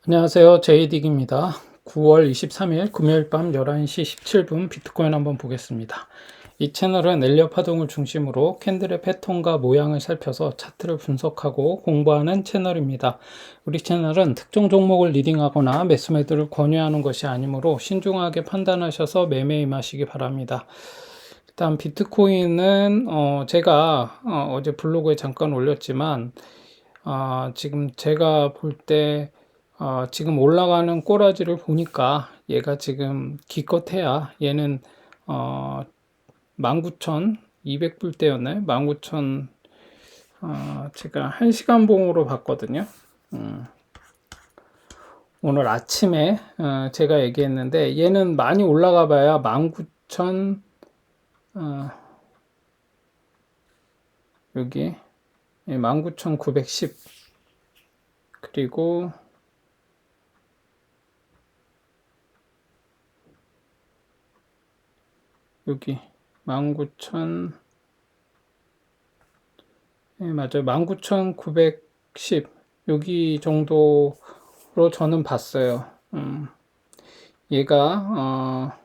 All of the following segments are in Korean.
안녕하세요. 제이딕입니다. 9월 23일 금요일 밤 11시 17분 비트코인 한번 보겠습니다. 이 채널은 엘리엇 파동을 중심으로 캔들의 패턴과 모양을 살펴서 차트를 분석하고 공부하는 채널입니다. 우리 채널은 특정 종목을 리딩하거나 매수 매도를 권유하는 것이 아니므로 신중하게 판단하셔서 매매 임하시기 바랍니다. 일단 비트코인은 제가 어제 블로그에 잠깐 올렸지만 지금 제가 볼때 지금 올라가는 꼬라지를 보니까 얘가 지금 기껏해야 얘는 19,200불대였나요? 19,000 제가 1시간 봉으로 봤거든요. 오늘 아침에 제가 얘기했는데 얘는 많이 올라가 봐야 19,000 여기 19,910 그리고 여기 19,000 맞아요. 19,910 여기 정도로 저는 봤어요. 얘가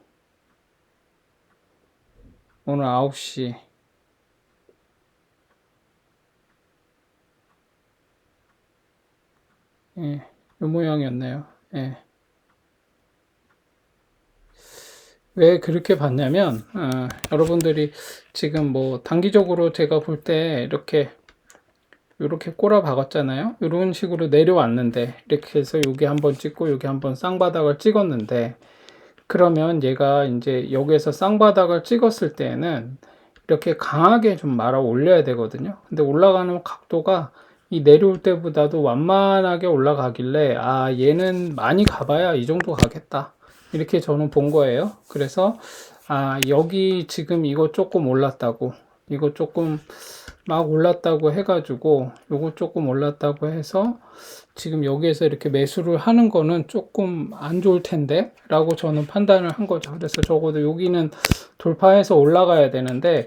오늘 9시 이 모양이었네요. 예. 왜 그렇게 봤냐면 여러분들이 지금 뭐 단기적으로 제가 볼 때 이렇게 꼬라 박았잖아요. 이런 식으로 내려왔는데 이렇게 해서 여기 한번 찍고 여기 한번 쌍바닥을 찍었는데 그러면 얘가 이제 여기에서 쌍바닥을 찍었을 때는 이렇게 강하게 좀 말아 올려야 되거든요. 근데 올라가는 각도가 이 내려올 때보다도 완만하게 올라가길래 얘는 많이 가봐야 이 정도 가겠다 이렇게 저는 본 거예요. 그래서 여기 지금 이거 조금 올랐다고 이거 조금 막 올랐다고 해가지고 요거 조금 올랐다고 해서 지금 여기에서 이렇게 매수를 하는 거는 조금 안 좋을 텐데 라고 저는 판단을 한 거죠. 그래서 적어도 여기는 돌파해서 올라가야 되는데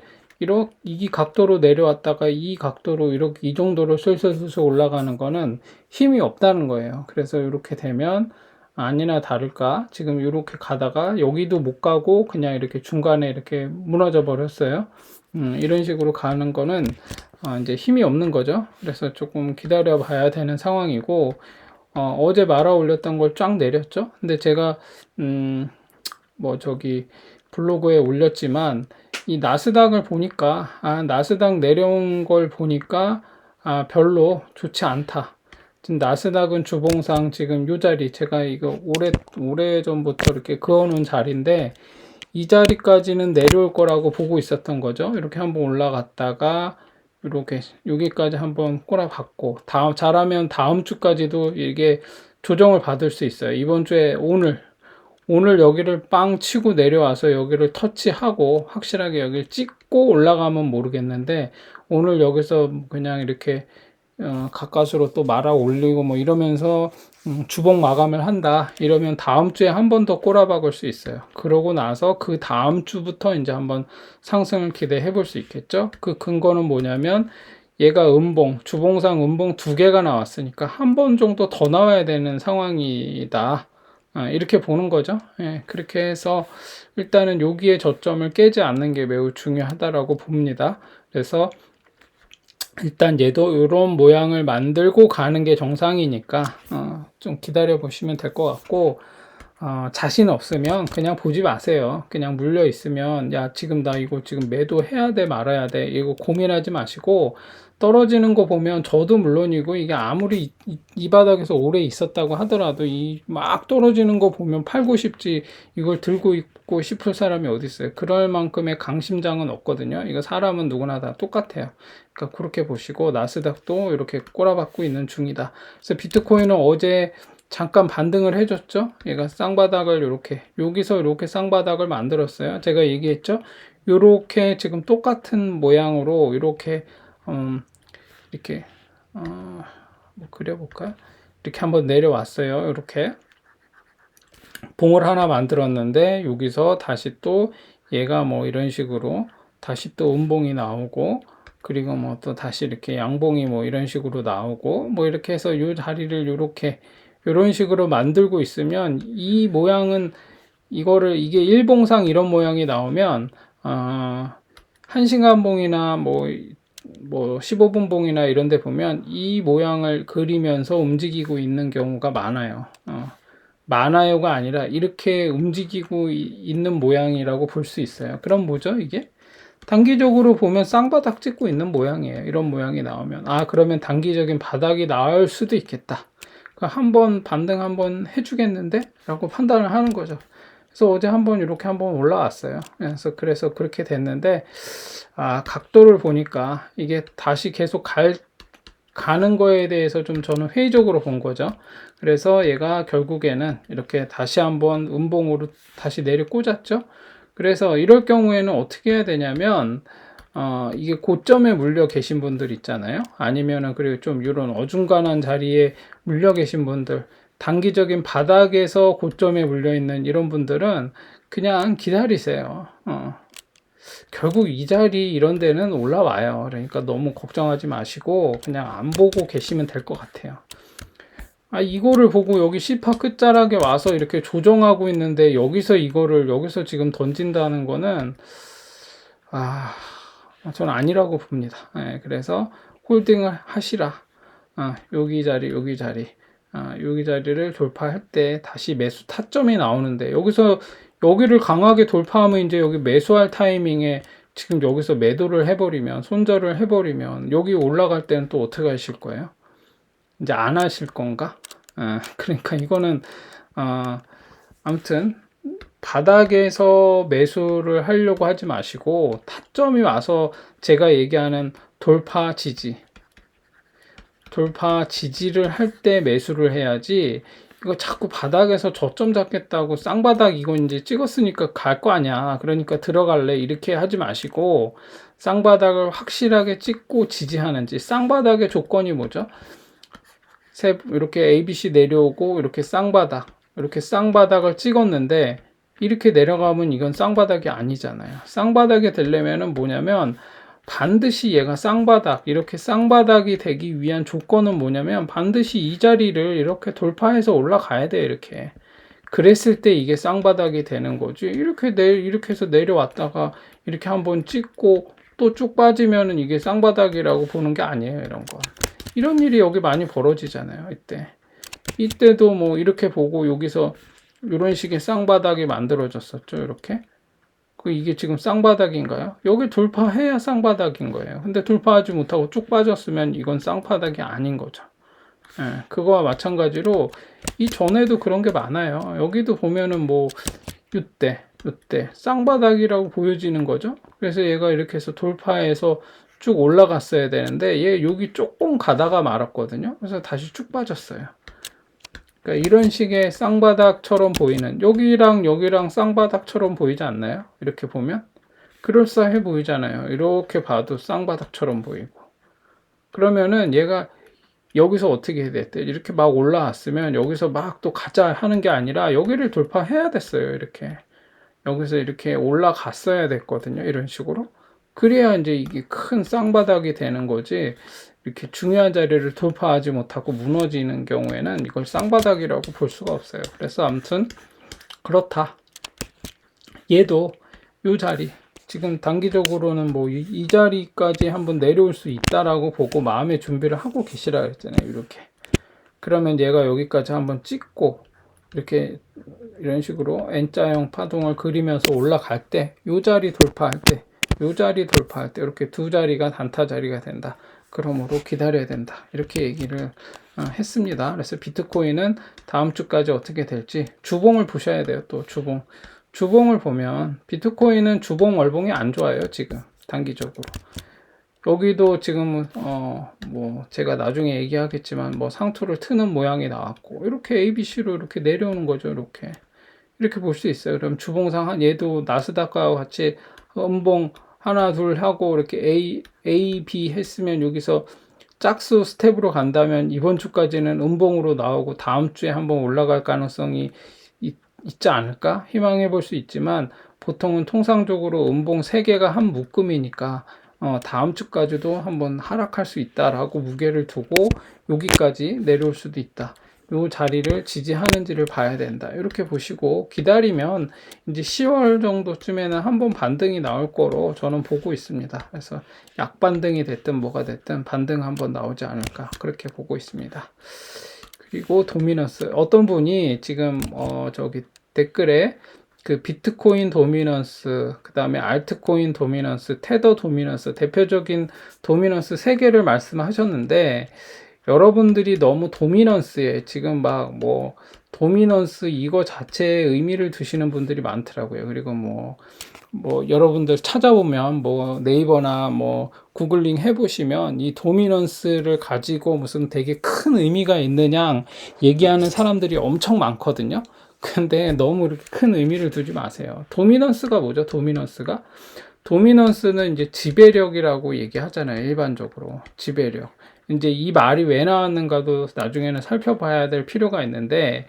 이 각도로 내려왔다가 이 각도로 이렇게 이 정도로 슬슬슬슬 올라가는 거는 힘이 없다는 거예요. 그래서 이렇게 되면 아니나 다를까 지금 이렇게 가다가 여기도 못 가고 그냥 이렇게 중간에 이렇게 무너져 버렸어요. 이런 식으로 가는 거는 이제 힘이 없는 거죠. 그래서 조금 기다려 봐야 되는 상황이고 어제 말아 올렸던 걸 쫙 내렸죠. 근데 제가 뭐 저기 블로그에 올렸지만 이 나스닥을 보니까 나스닥 내려온 걸 보니까 별로 좋지 않다. 지금 나스닥은 주봉상 지금 요 자리 제가 이거 오래 전부터 이렇게 그어놓은 자리인데 이 자리까지는 내려올 거라고 보고 있었던 거죠. 이렇게 한번 올라갔다가 이렇게 여기까지 한번 꼬라박고 잘하면 다음 주까지도 이게 조정을 받을 수 있어요. 이번 주에 오늘 여기를 빵 치고 내려와서 여기를 터치하고 확실하게 여기를 찍고 올라가면 모르겠는데 오늘 여기서 그냥 이렇게 가까스로 또 말아 올리고 뭐 이러면서 주봉 마감을 한다 이러면 다음 주에 한 번 더 꼬라박을 수 있어요. 그러고 나서 그 다음 주부터 이제 한번 상승을 기대해 볼 수 있겠죠. 그 근거는 뭐냐면 얘가 주봉상 음봉 두 개가 나왔으니까 한 번 정도 더 나와야 되는 상황이다. 이렇게 보는 거죠. 예, 그렇게 해서 일단은 여기에 저점을 깨지 않는 게 매우 중요하다라고 봅니다. 그래서 일단 얘도 이런 모양을 만들고 가는 게 정상이니까 좀 기다려 보시면 될 것 같고 자신 없으면 그냥 보지 마세요. 그냥 물려 있으면 야 지금 나 이거 지금 매도해야 돼 말아야 돼 이거 고민하지 마시고 떨어지는 거 보면 저도 물론이고 이게 아무리 이 바닥에서 오래 있었다고 하더라도 이 막 떨어지는 거 보면 팔고 싶지 이걸 들고 있고 싶을 사람이 어디 있어요. 그럴 만큼의 강심장은 없거든요. 이거 사람은 누구나 다 똑같아요. 그러니까 그렇게 보시고 나스닥도 이렇게 꼬라박고 있는 중이다. 그래서 비트코인은 어제 잠깐 반등을 해줬죠. 얘가 쌍바닥을 이렇게 여기서 이렇게 쌍바닥을 만들었어요. 제가 얘기했죠. 이렇게 지금 똑같은 모양으로 이렇게 이렇게 뭐 그려볼까요? 이렇게 한번 내려왔어요. 이렇게 봉을 하나 만들었는데 여기서 다시 또 얘가 뭐 이런 식으로 다시 또 음봉이 나오고 그리고 뭐 또 다시 이렇게 양봉이 뭐 이런 식으로 나오고 뭐 이렇게 해서 이 자리를 이런 식으로 만들고 있으면 이 모양은 이게 일봉상 이런 모양이 나오면 1시간 봉이나 뭐 15분 봉이나 이런 데 보면 이 모양을 그리면서 움직이고 있는 경우가 많아요. 많아요가 아니라 이렇게 움직이고 있는 모양이라고 볼 수 있어요. 그럼 뭐죠, 이게? 단기적으로 보면 쌍바닥 찍고 있는 모양이에요. 이런 모양이 나오면 그러면 단기적인 바닥이 나올 수도 있겠다. 한번 반등 한번 해주겠는데? 라고 판단을 하는 거죠. 그래서 어제 한번 이렇게 한번 올라왔어요. 그래서 그렇게 됐는데 각도를 보니까 이게 다시 계속 가는 거에 대해서 좀 저는 회의적으로 본 거죠. 그래서 얘가 결국에는 이렇게 다시 한번 음봉으로 다시 내려 꽂았죠. 그래서 이럴 경우에는 어떻게 해야 되냐면 이게 고점에 물려 계신 분들 있잖아요. 아니면은 그리고 좀 이런 어중간한 자리에 물려 계신 분들, 단기적인 바닥에서 고점에 물려 있는 이런 분들은 그냥 기다리세요. 결국 이 자리 이런 데는 올라와요. 그러니까 너무 걱정하지 마시고 그냥 안 보고 계시면 될 것 같아요. 이거를 보고 여기 C파 끝자락에 와서 이렇게 조정하고 있는데 여기서 지금 던진다는 거는 저는 아니라고 봅니다. 그래서 홀딩을 하시라. 여기 자리를 돌파할 때 다시 매수 타점이 나오는데 여기를 강하게 돌파하면 이제 여기 매수할 타이밍에 지금 여기서 매도를 해버리면 손절을 해버리면 여기 올라갈 때는 또 어떻게 하실 거예요? 이제 안 하실 건가? 그러니까 이거는 아무튼 바닥에서 매수를 하려고 하지 마시고 타점이 와서 제가 얘기하는 돌파 지지를 할 때 매수를 해야지. 이거 자꾸 바닥에서 저점 잡겠다고 쌍바닥 이거 이제 찍었으니까 갈 거 아니야. 그러니까 들어갈래. 이렇게 하지 마시고 쌍바닥을 확실하게 찍고 지지하는지. 쌍바닥의 조건이 뭐죠? 이렇게 ABC 내려오고 이렇게 쌍바닥을 찍었는데 이렇게 내려가면 이건 쌍바닥이 아니잖아요. 쌍바닥이 되려면은 뭐냐면 반드시 얘가 이렇게 쌍바닥이 되기 위한 조건은 뭐냐면 반드시 이 자리를 이렇게 돌파해서 올라가야 돼. 이렇게 그랬을 때 이게 쌍바닥이 되는 거지. 이렇게 해서 내려왔다가 이렇게 한번 찍고 또 쭉 빠지면은 이게 쌍바닥이라고 보는 게 아니에요. 이런 일이 여기 많이 벌어지잖아요. 이때도 뭐 이렇게 보고 여기서 이런 식의 쌍바닥이 만들어졌었죠. 이렇게. 이게 지금 쌍바닥인가요? 여기 돌파해야 쌍바닥인 거예요. 근데 돌파하지 못하고 쭉 빠졌으면 이건 쌍바닥이 아닌 거죠. 그거와 마찬가지로 이전에도 그런 게 많아요. 여기도 보면은 뭐 이때 쌍바닥이라고 보여지는 거죠. 그래서 얘가 이렇게 해서 돌파해서 쭉 올라갔어야 되는데 얘 여기 조금 가다가 말았거든요. 그래서 다시 쭉 빠졌어요. 그러니까 이런 식의 쌍바닥처럼 보이는 여기랑 쌍바닥처럼 보이지 않나요? 이렇게 보면 그럴싸해 보이잖아요. 이렇게 봐도 쌍바닥처럼 보이고 그러면은 얘가 여기서 어떻게 해야 됐대? 이렇게 막 올라왔으면 여기서 막 또 가자 하는 게 아니라 여기를 돌파해야 됐어요. 이렇게 여기서 이렇게 올라갔어야 됐거든요. 이런 식으로 그래야 이제 이게 큰 쌍바닥이 되는 거지. 이렇게 중요한 자리를 돌파하지 못하고 무너지는 경우에는 이걸 쌍바닥이라고 볼 수가 없어요. 그래서 아무튼 그렇다. 얘도 이 자리 지금 단기적으로는 뭐 이 자리까지 한번 내려올 수 있다라고 보고 마음의 준비를 하고 계시라 그랬잖아요. 이렇게 그러면 얘가 여기까지 한번 찍고 이렇게 이런 식으로 N자형 파동을 그리면서 올라갈 때 이 자리 돌파할 때 이렇게 두 자리가 단타 자리가 된다. 그러므로 기다려야 된다. 이렇게 얘기를 했습니다. 그래서 비트코인은 다음 주까지 어떻게 될지 주봉을 보셔야 돼요. 또 주봉을 보면 비트코인은 주봉 월봉이 안 좋아요. 지금 단기적으로 여기도 지금 뭐 제가 나중에 얘기하겠지만 뭐 상투를 트는 모양이 나왔고 이렇게 ABC로 이렇게 내려오는 거죠. 이렇게 볼 수 있어요. 그럼 주봉상 얘도 나스닥과 같이 음봉 하나 둘 하고 이렇게 A, B 했으면 여기서 짝수 스텝으로 간다면 이번 주까지는 음봉으로 나오고 다음 주에 한번 올라갈 가능성이 있지 않을까 희망해 볼 수 있지만 보통은 통상적으로 음봉 3개가 한 묶음이니까 다음 주까지도 한번 하락할 수 있다라고 무게를 두고 여기까지 내려올 수도 있다. 요 자리를 지지하는지를 봐야 된다. 이렇게 보시고 기다리면 이제 10월 정도쯤에는 한번 반등이 나올 거로 저는 보고 있습니다. 그래서 약반등이 됐든 뭐가 됐든 반등 한번 나오지 않을까 그렇게 보고 있습니다. 그리고 도미넌스 어떤 분이 지금 저기 댓글에 그 비트코인 도미넌스, 그 다음에 알트코인 도미넌스, 테더 도미넌스, 대표적인 도미넌스 세 개를 말씀하셨는데, 여러분들이 너무 도미넌스에 지금 막 뭐 도미넌스 이거 자체에 의미를 두시는 분들이 많더라고요. 그리고 뭐 여러분들 찾아보면 뭐 네이버나 뭐 구글링 해보시면 이 도미넌스를 가지고 무슨 되게 큰 의미가 있느냐 얘기하는 사람들이 엄청 많거든요. 근데 너무 이렇게 큰 의미를 두지 마세요. 도미넌스가 뭐죠? 도미넌스는 이제 지배력이라고 얘기하잖아요. 일반적으로 지배력. 이제 이 말이 왜 나왔는가도 나중에는 살펴봐야 될 필요가 있는데,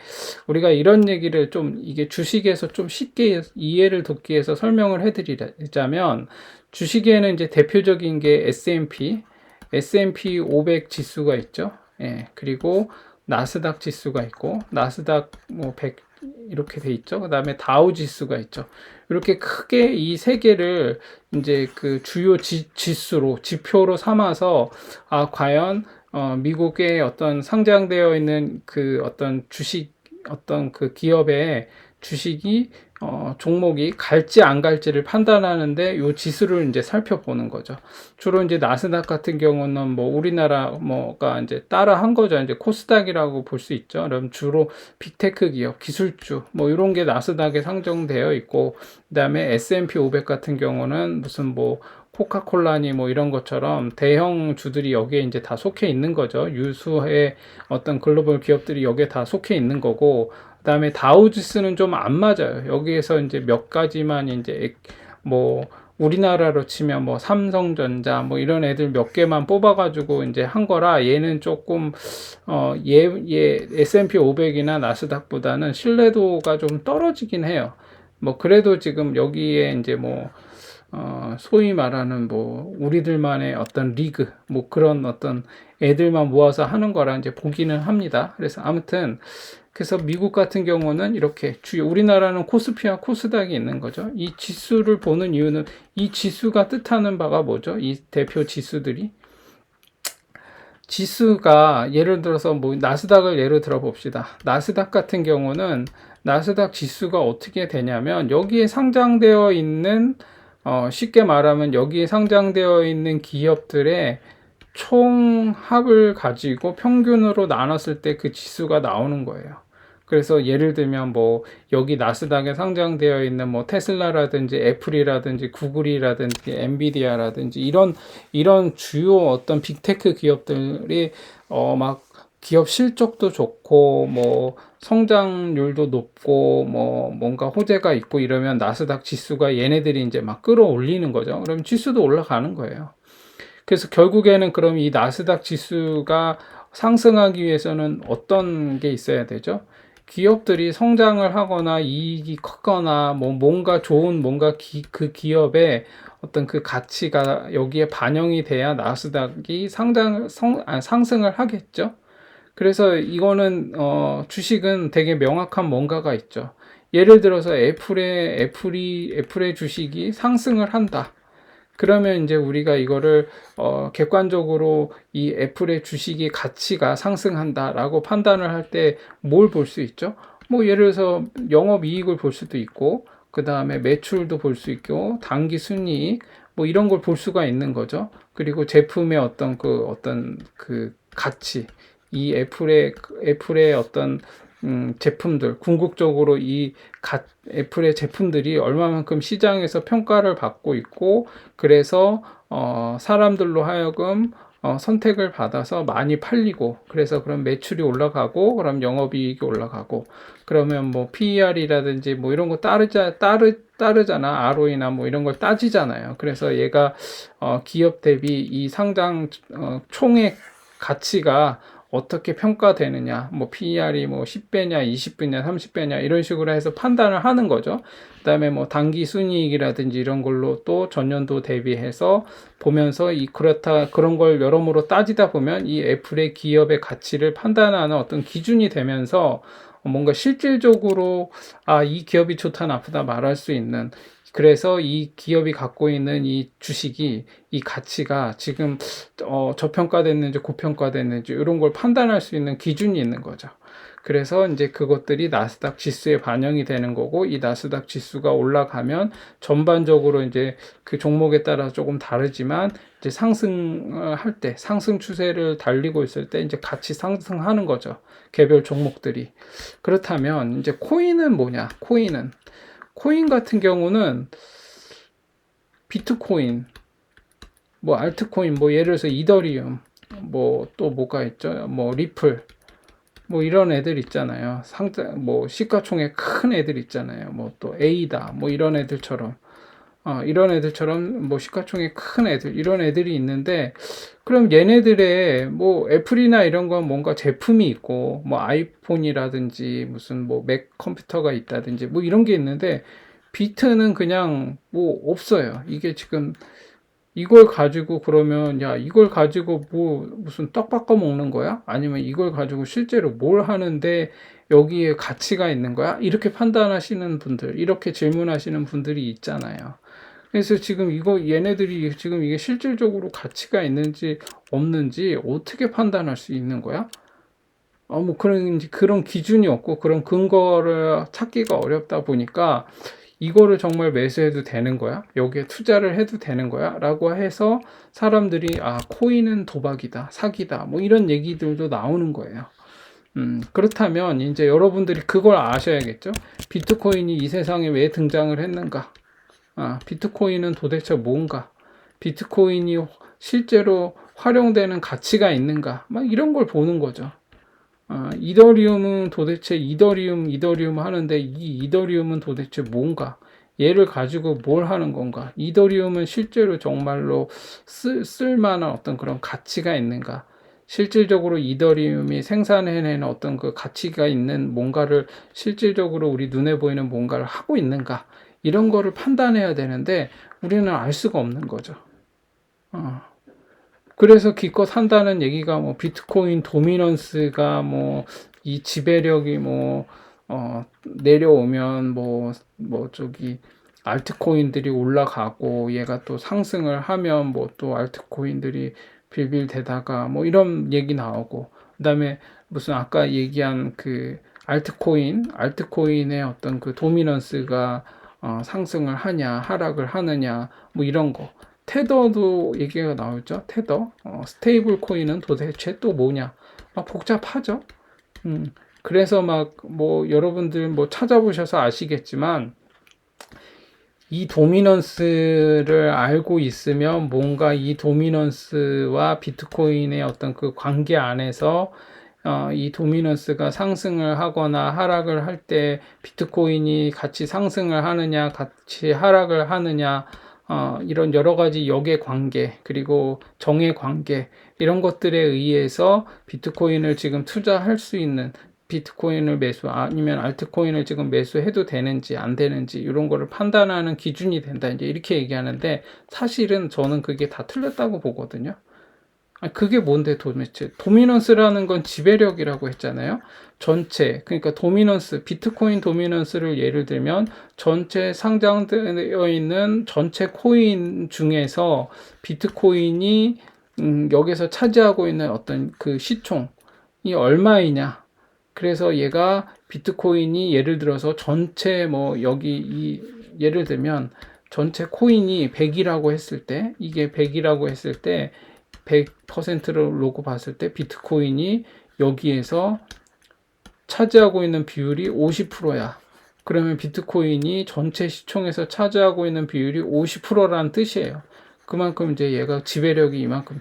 우리가 이런 얘기를 좀 이게 주식에서 좀 쉽게 이해를 돕기 위해서 설명을 해드리자면, 주식에는 이제 대표적인 게 S&P 500 지수가 있죠. 예, 그리고 나스닥 지수가 있고, 나스닥 뭐 100 이렇게 돼 있죠. 그 다음에 다우 지수가 있죠. 이렇게 크게 이 세 개를 이제 그 주요 지수로 지표로 삼아서 과연 미국의 어떤 상장되어 있는 그 어떤 주식 어떤 그 기업의 주식이 종목이 갈지 안 갈지를 판단하는데 요 지수를 이제 살펴보는 거죠. 주로 이제 나스닥 같은 경우는 뭐 우리나라 뭐가 이제 따라 한 거죠. 이제 코스닥이라고 볼 수 있죠. 그럼 주로 빅테크 기업, 기술주 뭐 이런 게 나스닥에 상정되어 있고, 그다음에 S&P 500 같은 경우는 무슨 뭐 코카콜라니 뭐 이런 것처럼 대형 주들이 여기에 이제 다 속해 있는 거죠. 유수의 어떤 글로벌 기업들이 여기에 다 속해 있는 거고, 그다음에 다우지수는 좀 안 맞아요. 여기에서 이제 몇 가지만 이제 뭐 우리나라로 치면 뭐 삼성전자 뭐 이런 애들 몇 개만 뽑아가지고 이제 한 거라, 얘는 조금 얘 S&P 500이나 나스닥보다는 신뢰도가 좀 떨어지긴 해요. 뭐 그래도 지금 여기에 이제 뭐 소위 말하는 뭐 우리들만의 어떤 리그 뭐 그런 어떤 애들만 모아서 하는 거라 이제 보기는 합니다. 그래서 아무튼 그래서 미국 같은 경우는 이렇게 우리나라는 코스피와 코스닥이 있는 거죠. 이 지수를 보는 이유는 이 지수가 뜻하는 바가 뭐죠? 이 대표 지수가 예를 들어서 뭐 나스닥을 예를 들어 봅시다. 나스닥 같은 경우는 나스닥 지수가 어떻게 되냐면 여기에 상장되어 있는 쉽게 말하면 여기에 상장되어 있는 기업들의 총합을 가지고 평균으로 나눴을 때 그 지수가 나오는 거예요. 그래서 예를 들면 뭐 여기 나스닥에 상장되어 있는 뭐 테슬라라든지 애플이라든지 구글이라든지 엔비디아라든지 이런 주요 어떤 빅테크 기업들이 막 기업 실적도 좋고 뭐 성장률도 높고 뭐 뭔가 호재가 있고 이러면 나스닥 지수가 얘네들이 이제 막 끌어올리는 거죠. 그럼 지수도 올라가는 거예요. 그래서 결국에는 그럼 이 나스닥 지수가 상승하기 위해서는 어떤 게 있어야 되죠? 기업들이 성장을 하거나 이익이 크거나 뭐 뭔가 좋은 뭔가 그 기업의 어떤 그 가치가 여기에 반영이 돼야 나스닥이 상승을 하겠죠. 그래서 이거는 주식은 되게 명확한 뭔가가 있죠. 예를 들어서 애플의 주식이 상승을 한다. 그러면 이제 우리가 이거를 객관적으로 이 애플의 주식이 가치가 상승한다라고 판단을 할 때 뭘 볼 수 있죠? 뭐 예를 들어서 영업 이익을 볼 수도 있고, 그 다음에 매출도 볼 수 있고, 당기 순이익 뭐 이런 걸 볼 수가 있는 거죠. 그리고 제품의 어떤 그 가치, 이 애플의 어떤 제품들, 궁극적으로 애플의 제품들이 얼마만큼 시장에서 평가를 받고 있고, 그래서 사람들로 하여금 선택을 받아서 많이 팔리고, 그래서 그럼 매출이 올라가고, 그럼 영업이익이 올라가고, 그러면 뭐 PER이라든지 뭐 이런 거 따르잖아. ROE나 뭐 이런 걸 따지잖아요. 그래서 얘가 기업 대비 이 상장 총액 가치가 어떻게 평가되느냐, 뭐 PER이 뭐 10배냐, 20배냐, 30배냐 이런 식으로 해서 판단을 하는 거죠. 그다음에 뭐 단기 순이익이라든지 이런 걸로 또 전년도 대비해서 보면서 그렇다 그런 걸 여러모로 따지다 보면 이 애플의 기업의 가치를 판단하는 어떤 기준이 되면서 뭔가 실질적으로 이 기업이 좋다 나쁘다 말할 수 있는, 그래서 이 기업이 갖고 있는 이 주식이 이 가치가 지금 저평가됐는지 고평가됐는지 이런 걸 판단할 수 있는 기준이 있는 거죠. 그래서 이제 그것들이 나스닥 지수에 반영이 되는 거고, 이 나스닥 지수가 올라가면 전반적으로 이제 그 종목에 따라 조금 다르지만 이제 상승할 때, 상승 추세를 달리고 있을 때 이제 같이 상승하는 거죠. 개별 종목들이. 그렇다면 이제 코인은 뭐냐? 코인 같은 경우는 비트코인, 뭐 알트코인, 뭐 예를 들어서 이더리움, 뭐 또 뭐가 있죠? 뭐 리플, 뭐 이런 애들 있잖아요. 뭐 시가총액 큰 애들 있잖아요. 뭐 또 에이다, 뭐 이런 애들처럼, 뭐 시가총액 큰 애들, 이런 애들이 있는데, 그럼 얘네들의 뭐 애플이나 이런 건 뭔가 제품이 있고, 뭐 아이폰이라든지 무슨 뭐 맥 컴퓨터가 있다든지 뭐 이런 게 있는데, 비트는 그냥 뭐 없어요. 이게 지금 이걸 가지고 그러면 야 이걸 가지고 뭐 무슨 떡 바꿔 먹는 거야? 아니면 이걸 가지고 실제로 뭘 하는데 여기에 가치가 있는 거야? 이렇게 판단하시는 분들, 이렇게 질문하시는 분들이 있잖아요. 그래서 지금 얘네들이 지금 이게 실질적으로 가치가 있는지 없는지 어떻게 판단할 수 있는 거야? 뭐 그런 기준이 없고 그런 근거를 찾기가 어렵다 보니까 이거를 정말 매수해도 되는 거야? 여기에 투자를 해도 되는 거야? 라고 해서 사람들이 코인은 도박이다, 사기다, 뭐 이런 얘기들도 나오는 거예요. 그렇다면 이제 여러분들이 그걸 아셔야겠죠? 비트코인이 이 세상에 왜 등장을 했는가? 비트코인은 도대체 뭔가? 비트코인이 실제로 활용되는 가치가 있는가? 막 이런 걸 보는 거죠. 이더리움은 도대체 이더리움 하는데 이 이더리움은 도대체 뭔가? 얘를 가지고 뭘 하는 건가? 이더리움은 실제로 정말로 쓸만한 어떤 그런 가치가 있는가? 실질적으로 이더리움이 생산해내는 어떤 그 가치가 있는 뭔가를 실질적으로 우리 눈에 보이는 뭔가를 하고 있는가? 이런 거를 판단해야 되는데 우리는 알 수가 없는 거죠. 어. 그래서 기껏 한다는 얘기가 뭐 비트코인 도미넌스가 뭐 이 지배력이 뭐 내려오면 뭐 저기 알트코인들이 올라가고 얘가 또 상승을 하면 뭐 또 알트코인들이 빌빌대다가 뭐 이런 얘기 나오고, 그다음에 무슨 아까 얘기한 그 알트코인의 어떤 그 도미넌스가 상승을 하냐 하락을 하느냐 뭐 이런 거. 테더도 얘기가 나오죠. 테더. 스테이블 코인은 도대체 또 뭐냐. 막 복잡하죠. 그래서 막 뭐 여러분들 뭐 찾아보셔서 아시겠지만 이 도미넌스를 알고 있으면 뭔가 이 도미넌스와 비트코인의 어떤 그 관계 안에서 이 도미넌스가 상승을 하거나 하락을 할 때 비트코인이 같이 상승을 하느냐, 같이 하락을 하느냐, 이런 여러 가지 역의 관계, 그리고 정의 관계, 이런 것들에 의해서 비트코인을 지금 투자할 수 있는, 비트코인을 아니면 알트코인을 지금 매수해도 되는지 안 되는지 이런 거를 판단하는 기준이 된다. 이제 이렇게 얘기하는데 사실은 저는 그게 다 틀렸다고 보거든요. 그게 뭔데 도대체? 도미넌스라는 건 지배력이라고 했잖아요. 전체, 그러니까 비트코인 도미넌스를 예를 들면 전체 상장되어 있는 전체 코인 중에서 비트코인이 여기서 차지하고 있는 어떤 그 시총이 얼마이냐. 그래서 얘가 비트코인이 예를 들어서 전체 뭐 예를 들면 전체 코인이 100이라고 했을 때, 이게 100이라고 했을 때 100%를 놓고 봤을 때 비트코인이 여기에서 차지하고 있는 비율이 50%야. 그러면 비트코인이 전체 시총에서 차지하고 있는 비율이 50%라는 뜻이에요. 그만큼 이제 얘가 지배력이 이만큼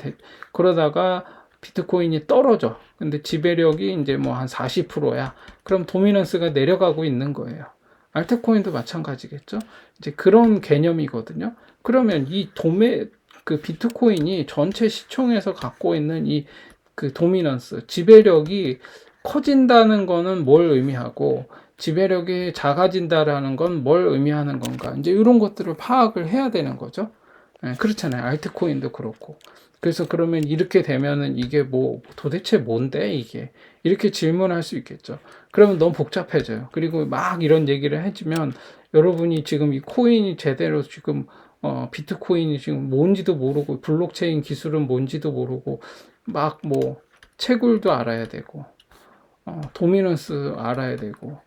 그러다가 비트코인이 떨어져. 근데 지배력이 이제 뭐 한 40%야. 그럼 도미넌스가 내려가고 있는 거예요. 알트코인도 마찬가지겠죠. 이제 그런 개념이거든요. 그러면 그 비트코인이 전체 시총에서 갖고 있는 이 그 도미넌스, 지배력이 커진다는 거는 뭘 의미하고 지배력이 작아진다라는 건 뭘 의미하는 건가? 이제 이런 것들을 파악을 해야 되는 거죠. 그렇잖아요. 알트코인도 그렇고. 그래서 그러면 이렇게 되면은 이게 뭐 도대체 뭔데 이게? 이렇게 질문할 수 있겠죠. 그러면 너무 복잡해져요. 그리고 막 이런 얘기를 해주면 여러분이 지금 이 코인이 제대로 지금 비트코인이 지금 뭔지도 모르고 블록체인 기술은 뭔지도 모르고 막 뭐 채굴도 알아야 되고 도미넌스 알아야 되고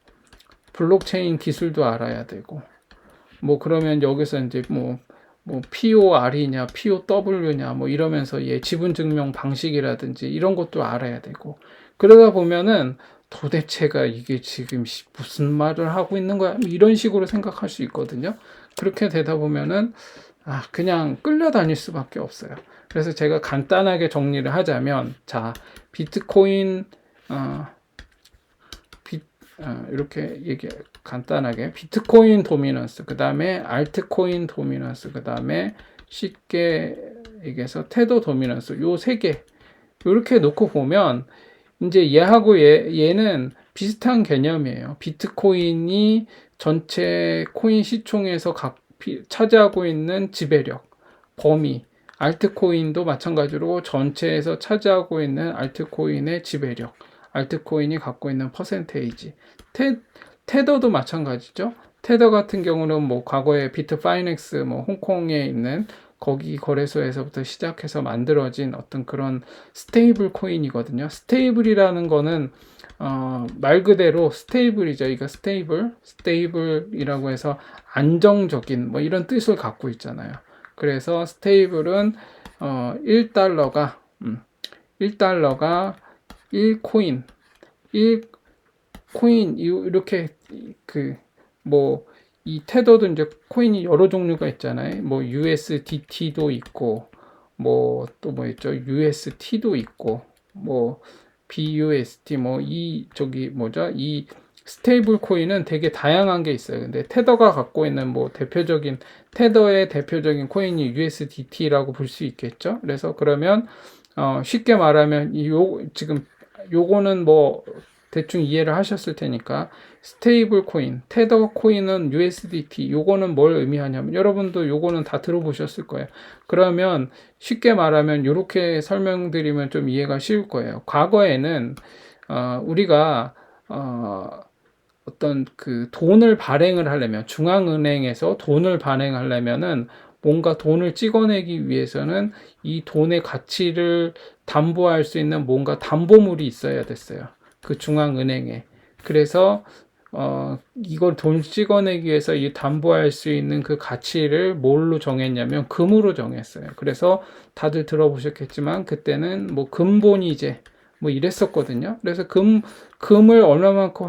블록체인 기술도 알아야 되고 뭐 그러면 여기서 이제 뭐 POR이냐 POW냐 뭐 이러면서 얘 지분 증명 방식이라든지 이런 것도 알아야 되고 그러다 보면은 도대체가 이게 지금 무슨 말을 하고 있는 거야 이런 식으로 생각할 수 있거든요. 그렇게 되다 보면은 그냥 끌려다닐 수밖에 없어요. 그래서 제가 간단하게 정리를 하자면 자 비트코인 이렇게 간단하게 비트코인 도미넌스, 그 다음에 알트코인 도미넌스, 그 다음에 쉽게 얘기해서 테더 도미넌스, 요 세 개 이렇게 놓고 보면 이제 얘하고 얘는 비슷한 개념이에요. 비트코인이 전체 코인 시총에서 차지하고 있는 지배력, 범위, 알트코인도 마찬가지로 전체에서 차지하고 있는 알트코인의 지배력, 알트코인이 갖고 있는 퍼센테이지. 테더도 마찬가지죠. 테더 같은 경우는 뭐 과거에 비트파이넥스 뭐 홍콩에 있는 거기 거래소에서부터 시작해서 만들어진 어떤 그런 스테이블 코인이거든요. 스테이블이라는 거는 말 그대로 스테이블이죠. 이거 스테이블이라고 해서 안정적인 뭐 이런 뜻을 갖고 있잖아요. 그래서 스테이블은 1달러가 1달러가 1코인 이렇게 이 테더도 이제 코인이 여러 종류가 있잖아요. 뭐 USDT도 있고 뭐 또 뭐 있죠? UST도 있고 뭐 BUSD 이 스테이블 코인은 되게 다양한 게 있어요. 근데 테더가 갖고 있는 뭐 테더의 대표적인 코인이 USDT라고 볼 수 있겠죠. 그래서 그러면 쉽게 말하면 지금 요거는 뭐 대충 이해를 하셨을 테니까 스테이블 코인, 테더 코인은 USDT, 요거는 뭘 의미하냐면 여러분도 요거는 다 들어보셨을 거예요. 그러면 쉽게 말하면 이렇게 설명드리면 좀 이해가 쉬울 거예요. 과거에는 우리가 어떤 그 돈을 발행을 하려면 중앙은행에서 돈을 발행하려면은 뭔가 돈을 찍어내기 위해서는 이 돈의 가치를 담보할 수 있는 뭔가 담보물이 있어야 됐어요. 그 중앙은행에. 그래서 이걸 돈 찍어내기 위해서 이 담보할 수 있는 그 가치를 뭘로 정했냐면 금으로 정했어요. 그래서 다들 들어보셨겠지만 그때는 뭐 금본위제 뭐 이랬었거든요. 그래서 금을 얼마만큼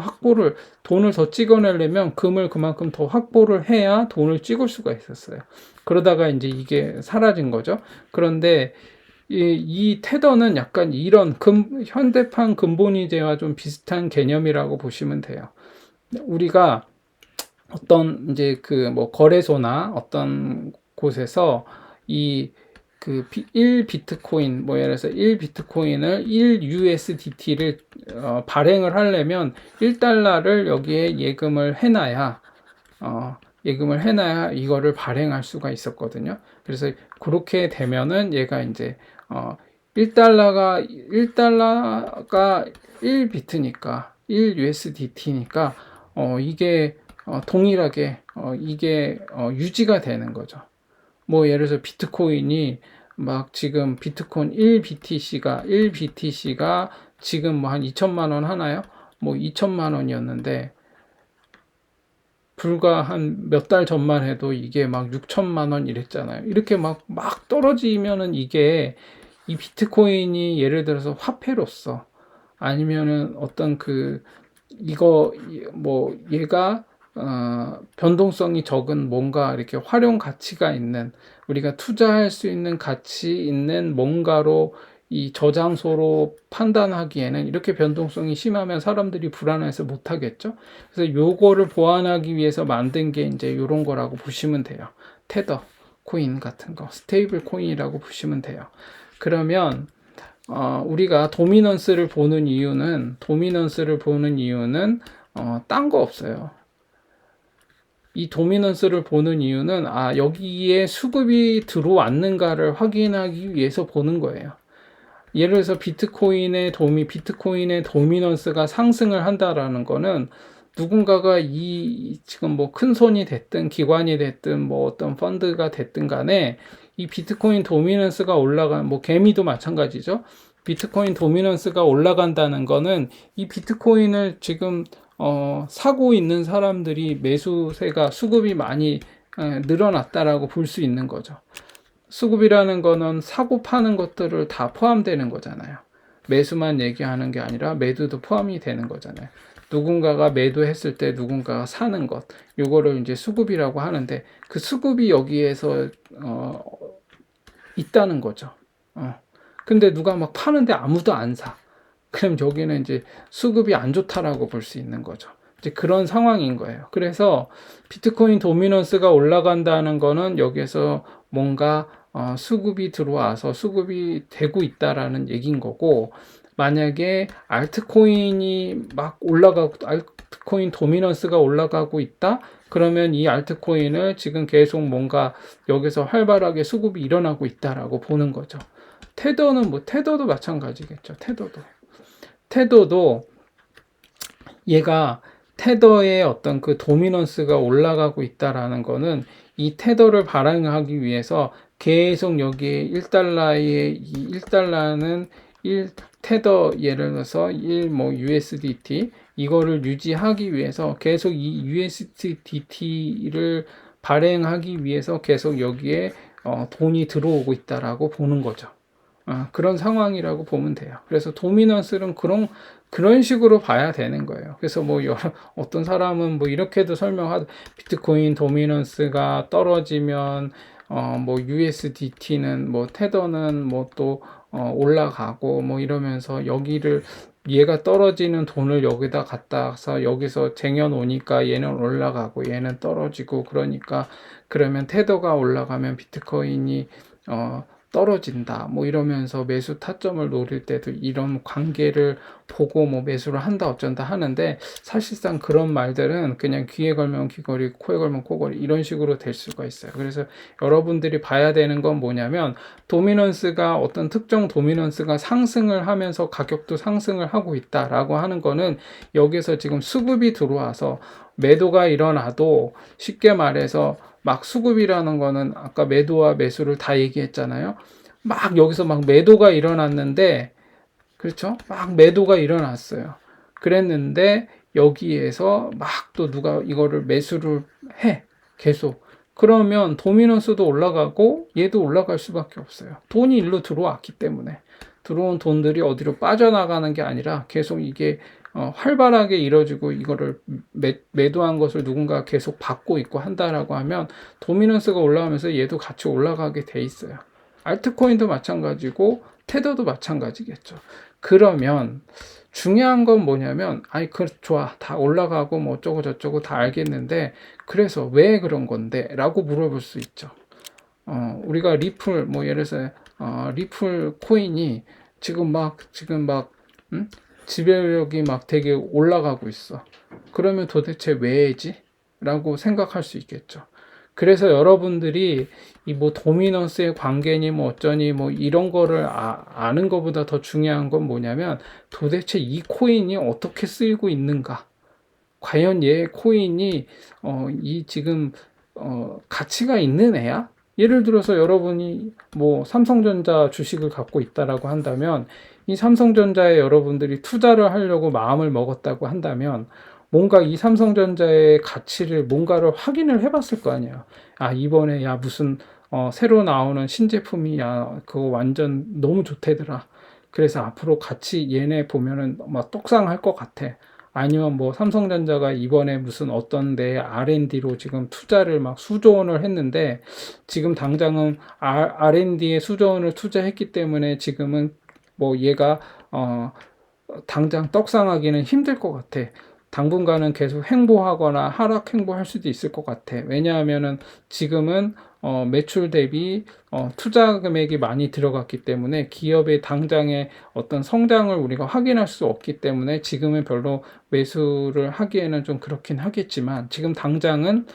돈을 더 찍어내려면 금을 그만큼 더 확보를 해야 돈을 찍을 수가 있었어요. 그러다가 이제 이게 사라진 거죠. 그런데 이 테더는 약간 이런 현대판 금본위제와 좀 비슷한 개념이라고 보시면 돼요. 우리가 어떤 이제 거래소나 어떤 곳에서 1비트코인, 뭐 예를 들어서 1비트코인을 1USDT를 발행을 하려면 1달러를 여기에 예금을 해놔야 이거를 발행할 수가 있었거든요. 그래서 그렇게 되면은 얘가 이제 1달러가 1비트니까 1USDT니까 이게 동일하게 이게 유지가 되는 거죠. 뭐 예를 들어서 비트코인이 막 지금 비트코인 1BTC가 지금 뭐 한 2천만 원 하나요? 뭐 2천만 원이었는데 불과 한 몇 달 전만 해도 이게 막 6천만 원 이랬잖아요. 이렇게 막 떨어지면은 이 비트코인이 예를 들어서 화폐로서 아니면은 어떤 얘가 변동성이 적은 뭔가 이렇게 활용 가치가 있는 우리가 투자할 수 있는 가치 있는 뭔가로 이 저장소로 판단하기에는 이렇게 변동성이 심하면 사람들이 불안해서 못 하겠죠. 그래서 요거를 보완하기 위해서 만든 게 이제 요런 거라고 보시면 돼요. 테더 코인 같은 거, 스테이블 코인이라고 보시면 돼요. 그러면 우리가 도미넌스를 보는 이유는 딴 거 없어요. 이 도미넌스를 보는 이유는 여기에 수급이 들어왔는가를 확인하기 위해서 보는 거예요. 예를 들어서 비트코인의 도미넌스가 상승을 한다라는 거는 누군가가 지금 뭐 큰 손이 됐든 기관이 됐든 뭐 어떤 펀드가 됐든 간에 이 비트코인 도미넌스가 뭐 개미도 마찬가지죠. 비트코인 도미넌스가 올라간다는 거는 이 비트코인을 지금 사고 있는 사람들이 수급이 많이 늘어났다라고 볼 수 있는 거죠. 수급이라는 거는 사고 파는 것들을 다 포함되는 거잖아요. 매수만 얘기하는 게 아니라 매도도 포함이 되는 거잖아요. 누군가가 매도했을 때 누군가가 사는 것, 요거를 이제 수급이라고 하는데 그 수급이 여기에서 있다는 거죠. 근데 누가 막 파는데 아무도 안 사. 그럼 여기는 이제 수급이 안 좋다라고 볼 수 있는 거죠. 이제 그런 상황인 거예요. 그래서 비트코인 도미넌스가 올라간다는 거는 여기에서 뭔가 수급이 들어와서 수급이 되고 있다라는 얘기인 거고, 만약에 알트코인 도미넌스가 올라가고 있다? 그러면 이 알트코인을 지금 계속 뭔가 여기서 활발하게 수급이 일어나고 있다라고 보는 거죠. 테더도 마찬가지겠죠. 테더도 얘가 테더의 어떤 그 도미넌스가 올라가고 있다라는 거는 이 테더를 발행하기 위해서 계속 여기에 1달러의 이 1달러는 1 테더 예를 들어서 1 뭐 USDT 이거를 유지하기 위해서 계속 이 USDT를 발행하기 위해서 계속 여기에 돈이 들어오고 있다라고 보는 거죠. 그런 상황이라고 보면 돼요. 그래서 도미넌스는 그런 식으로 봐야 되는 거예요. 그래서 뭐 어떤 사람은 뭐 이렇게도 비트코인 도미넌스가 떨어지면 뭐 USDT는 뭐 테더는 뭐 또 올라가고 뭐 이러면서 얘가 떨어지는 돈을 여기다 갖다서 여기서 쟁여 놓으니까 얘는 올라가고 얘는 떨어지고 그러면 테더가 올라가면 비트코인이 떨어진다. 뭐 이러면서 매수 타점을 노릴 때도 이런 관계를 보고 뭐 매수를 한다 어쩐다 하는데, 사실상 그런 말들은 그냥 귀에 걸면 귀걸이, 코에 걸면 코걸이 이런 식으로 될 수가 있어요. 그래서 여러분들이 봐야 되는 건 뭐냐면, 어떤 특정 도미넌스가 상승을 하면서 가격도 상승을 하고 있다라고 하는 거는 여기서 지금 수급이 들어와서 매도가 일어나도, 쉽게 말해서 막 수급이라는 거는 아까 매도와 매수를 다 얘기했잖아요. 막 여기서 막 매도가 일어났는데, 그렇죠? 막 매도가 일어났어요. 그랬는데 여기에서 막 또 누가 이거를 매수를 해. 계속. 그러면 도미넌스도 올라가고 얘도 올라갈 수밖에 없어요. 돈이 일로 들어왔기 때문에. 들어온 돈들이 어디로 빠져나가는 게 아니라 계속 이게 활발하게 이뤄지고, 이거를 매도한 것을 누군가 계속 받고 있고 한다라고 하면 도미넌스가 올라가면서 얘도 같이 올라가게 돼 있어요. 알트코인도 마찬가지고 테더도 마찬가지겠죠. 그러면 중요한 건 뭐냐면, 좋아, 다 올라가고 뭐 어쩌고 저쩌고 다 알겠는데 그래서 왜 그런 건데? 라고 물어볼 수 있죠. 우리가 리플 뭐 예를 들어서 리플 코인이 지금 막 지배력이 막 되게 올라가고 있어. 그러면 도대체 왜지? 라고 생각할 수 있겠죠. 그래서 여러분들이 이 뭐 도미넌스의 관계니 뭐 어쩌니 뭐 이런 거를 아는 것보다 더 중요한 건 뭐냐면, 도대체 이 코인이 어떻게 쓰이고 있는가? 과연 얘 코인이 이 지금 가치가 있는 애야? 예를 들어서 여러분이 뭐 삼성전자 주식을 갖고 있다라고 한다면, 이 삼성전자에 여러분들이 투자를 하려고 마음을 먹었다고 한다면, 뭔가 이 삼성전자의 가치를 뭔가를 확인을 해봤을 거 아니야. 이번에 무슨 새로 나오는 신제품이 그거 완전 너무 좋대더라. 그래서 앞으로 같이 얘네 보면은 막 떡상할 것 같아. 아니면 뭐 삼성전자가 이번에 무슨 어떤 데 R&D로 지금 투자를 막 수조 원을 했는데, 지금 당장은 R&D에 수조 원을 투자했기 때문에 지금은 뭐 얘가 당장 떡상하기는 힘들 것 같아. 당분간은 계속 횡보하거나 하락 횡보할 수도 있을 것 같아. 왜냐하면은 지금은 매출 대비 투자 금액이 많이 들어갔기 때문에 기업의 당장의 어떤 성장을 우리가 확인할 수 없기 때문에 지금은 별로 매수를 하기에는 좀 그렇긴 하겠지만, 지금 당장은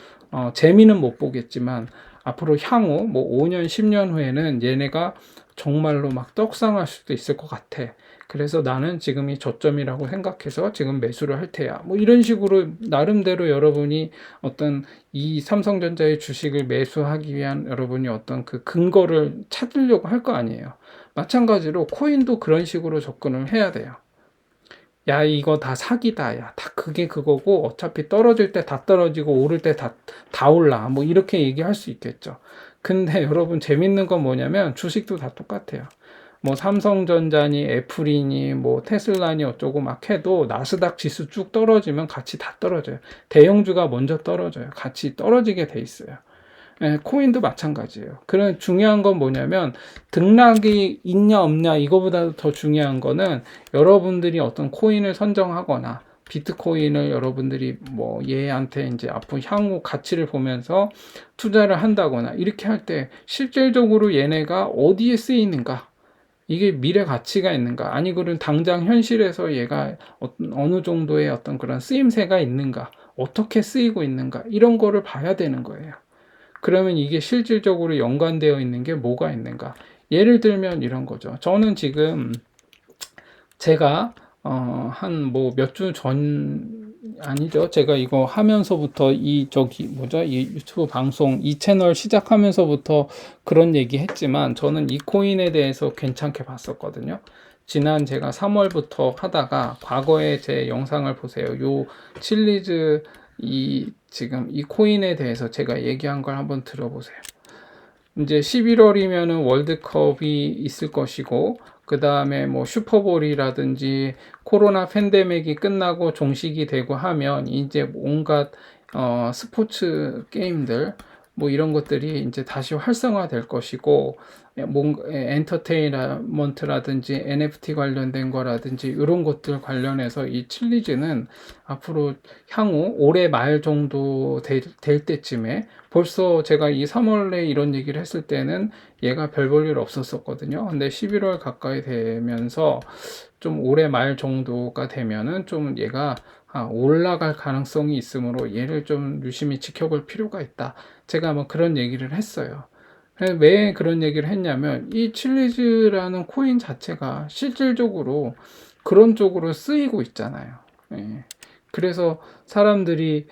재미는 못 보겠지만 앞으로 향후 뭐 5년, 10년 후에는 얘네가 정말로 막 떡상할 수도 있을 것 같아. 그래서 나는 지금이 저점이라고 생각해서 지금 매수를 할 테야. 뭐 이런 식으로 나름대로 여러분이 어떤 이 삼성전자의 주식을 매수하기 위한 여러분이 어떤 그 근거를 찾으려고 할 거 아니에요. 마찬가지로 코인도 그런 식으로 접근을 해야 돼요. 야, 이거 다 사기다. 야, 다 그게 그거고 어차피 떨어질 때 다 떨어지고 오를 때 다 올라. 뭐 이렇게 얘기할 수 있겠죠. 근데 여러분 재밌는 건 뭐냐면 주식도 다 똑같아요. 뭐 삼성전자니 애플이니 뭐 테슬라니 어쩌고 막 해도 나스닥 지수 쭉 떨어지면 같이 다 떨어져요. 대형주가 먼저 떨어져요. 같이 떨어지게 돼 있어요. 예, 코인도 마찬가지예요. 그런 중요한 건 뭐냐면 등락이 있냐 없냐 이거보다 더 중요한 거는 여러분들이 어떤 코인을 선정하거나 비트코인을 여러분들이 뭐 얘한테 이제 앞으로 향후 가치를 보면서 투자를 한다거나 이렇게 할 때 실질적으로 얘네가 어디에 쓰이는가, 이게 미래 가치가 있는가, 아니 그런 당장 현실에서 얘가 어느 정도의 어떤 그런 쓰임새가 있는가, 어떻게 쓰이고 있는가, 이런 거를 봐야 되는 거예요. 그러면 이게 실질적으로 연관되어 있는 게 뭐가 있는가? 예를 들면 이런 거죠. 저는 지금 제가 한 뭐 몇 주 전, 아니죠. 제가 이거 하면서부터 이 유튜브 방송 이 채널 시작하면서부터 그런 얘기 했지만 저는 이 코인에 대해서 괜찮게 봤었거든요. 지난 제가 3월부터 하다가 과거에 제 영상을 보세요. 요 칠리즈 지금 이 코인에 대해서 제가 얘기한 걸 한번 들어보세요. 이제 11월이면은 월드컵이 있을 것이고, 그 다음에 뭐 슈퍼볼이라든지 코로나 팬데믹이 끝나고 종식이 되고 하면 이제 온갖 스포츠 게임들 뭐 이런 것들이 이제 다시 활성화될 것이고, 뭔가 엔터테인먼트라든지 NFT 관련된 거라든지 이런 것들 관련해서 이 칠리즈는 앞으로 향후 올해 말 정도 될 때쯤에, 벌써 제가 이 3월에 이런 얘기를 했을 때는 얘가 별 볼 일 없었었거든요. 근데 11월 가까이 되면서 좀 올해 말 정도가 되면은 좀 얘가 올라갈 가능성이 있으므로 얘를 좀 유심히 지켜볼 필요가 있다. 제가 뭐 그런 얘기를 했어요. 왜 그런 얘기를 했냐면 이 칠리즈라는 코인 자체가 실질적으로 그런 쪽으로 쓰이고 있잖아요. 예. 그래서 사람들이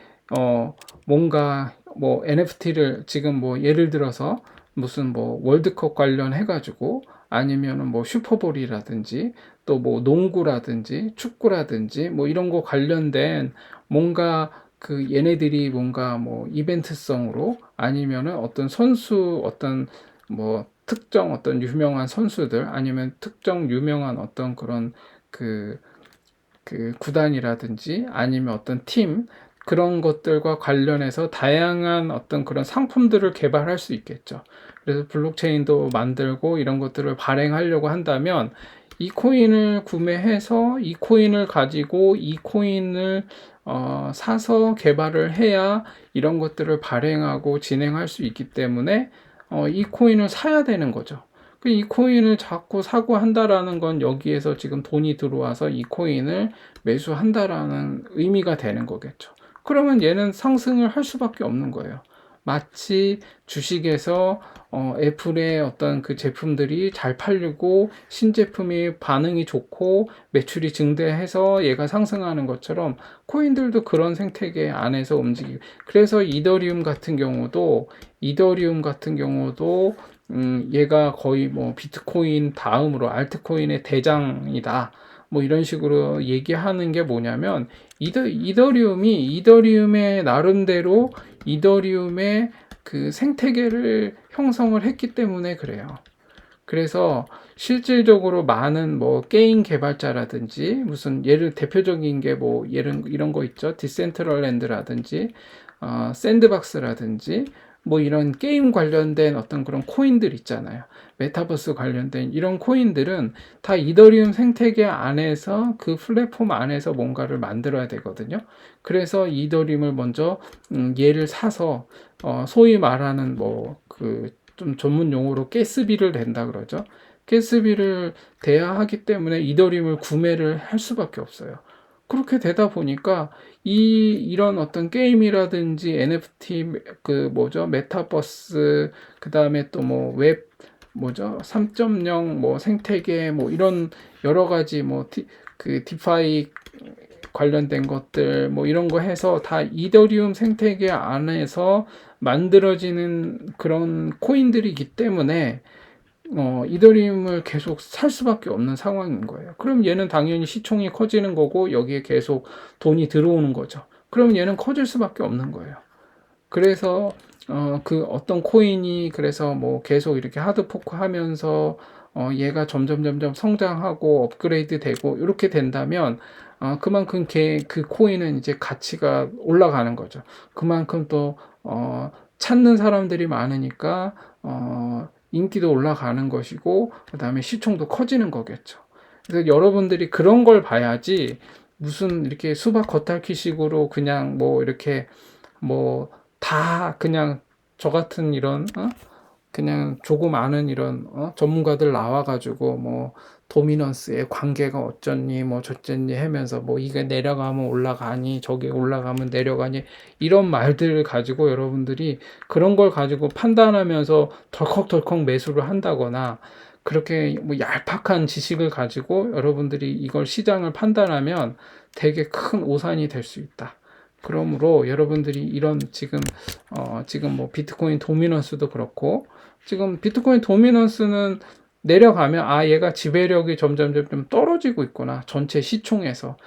뭔가 뭐 NFT를 지금 뭐 예를 들어서 무슨 뭐 월드컵 관련해 가지고 아니면은 뭐 슈퍼볼이라든지 또 뭐 농구라든지 축구라든지 뭐 이런 거 관련된 뭔가 그 얘네들이 뭔가 뭐 이벤트성으로 아니면은 어떤 선수 어떤 뭐 특정 어떤 유명한 선수들 아니면 특정 유명한 어떤 그런 그 구단이라든지 아니면 어떤 팀, 그런 것들과 관련해서 다양한 어떤 그런 상품들을 개발할 수 있겠죠. 그래서 블록체인도 만들고 이런 것들을 발행하려고 한다면 이 코인을 구매해서 이 코인을 가지고 이 코인을 사서 개발을 해야 이런 것들을 발행하고 진행할 수 있기 때문에 이 코인을 사야 되는 거죠. 이 코인을 자꾸 사고 한다라는 건 여기에서 지금 돈이 들어와서 이 코인을 매수한다라는 의미가 되는 거겠죠. 그러면 얘는 상승을 할 수밖에 없는 거예요. 마치 주식에서 애플의 어떤 그 제품들이 잘 팔리고 신제품이 반응이 좋고 매출이 증대해서 얘가 상승하는 것처럼 코인들도 그런 생태계 안에서 움직이고, 그래서 이더리움 같은 경우도 얘가 거의 뭐 비트코인 다음으로 알트코인의 대장이다. 뭐 이런 식으로 얘기하는 게 뭐냐면 이더리움의 나름대로 이더리움의 그 생태계를 형성을 했기 때문에 그래요. 그래서 실질적으로 많은 뭐 게임 개발자라든지 무슨 대표적인 게 뭐 이런 거 있죠. 디센트럴랜드라든지 샌드박스라든지 뭐 이런 게임 관련된 어떤 그런 코인들 있잖아요. 메타버스 관련된 이런 코인들은 다 이더리움 생태계 안에서 그 플랫폼 안에서 뭔가를 만들어야 되거든요. 그래서 이더리움을 먼저 얘를 사서 소위 말하는 뭐 좀 전문 용어로 가스비를 댄다 그러죠. 가스비를 대야 하기 때문에 이더리움을 구매를 할 수밖에 없어요. 그렇게 되다 보니까 이런 어떤 게임이라든지 NFT 메타버스, 그다음에 또 뭐 웹 3.0 뭐 생태계 뭐 이런 여러 가지 디파이 관련된 것들 뭐 이런 거 해서 다 이더리움 생태계 안에서 만들어지는 그런 코인들이기 때문에 이더리움을 계속 살 수밖에 없는 상황인 거예요. 그럼 얘는 당연히 시총이 커지는 거고 여기에 계속 돈이 들어오는 거죠. 그럼 얘는 커질 수밖에 없는 거예요. 그래서 그 어떤 코인이 그래서 뭐 계속 이렇게 하드포크 하면서 얘가 점점 성장하고 업그레이드 되고 이렇게 된다면 그만큼 그 코인은 이제 가치가 올라가는 거죠. 그만큼 또 찾는 사람들이 많으니까 인기도 올라가는 것이고 그다음에 시총도 커지는 거겠죠. 그래서 여러분들이 그런 걸 봐야지 무슨 이렇게 수박 겉핥기식으로 그냥 뭐 이렇게 뭐 다 그냥 저 같은 이런 그냥 조금 아는 이런 전문가들 나와가지고 뭐 도미넌스의 관계가 어쩌니 뭐 저쩌니 하면서 뭐 이게 내려가면 올라가니 저게 올라가면 내려가니 이런 말들을 가지고 여러분들이 그런 걸 가지고 판단하면서 덜컥덜컥 매수를 한다거나 그렇게 뭐 얄팍한 지식을 가지고 여러분들이 이걸 시장을 판단하면 되게 큰 오산이 될 수 있다. 그러므로 여러분들이 이런 지금 뭐 비트코인 도미넌스도 그렇고 지금 비트코인 도미넌스는 내려가면 얘가 지배력이 점점 좀 떨어지고 있구나. 전체 시총에서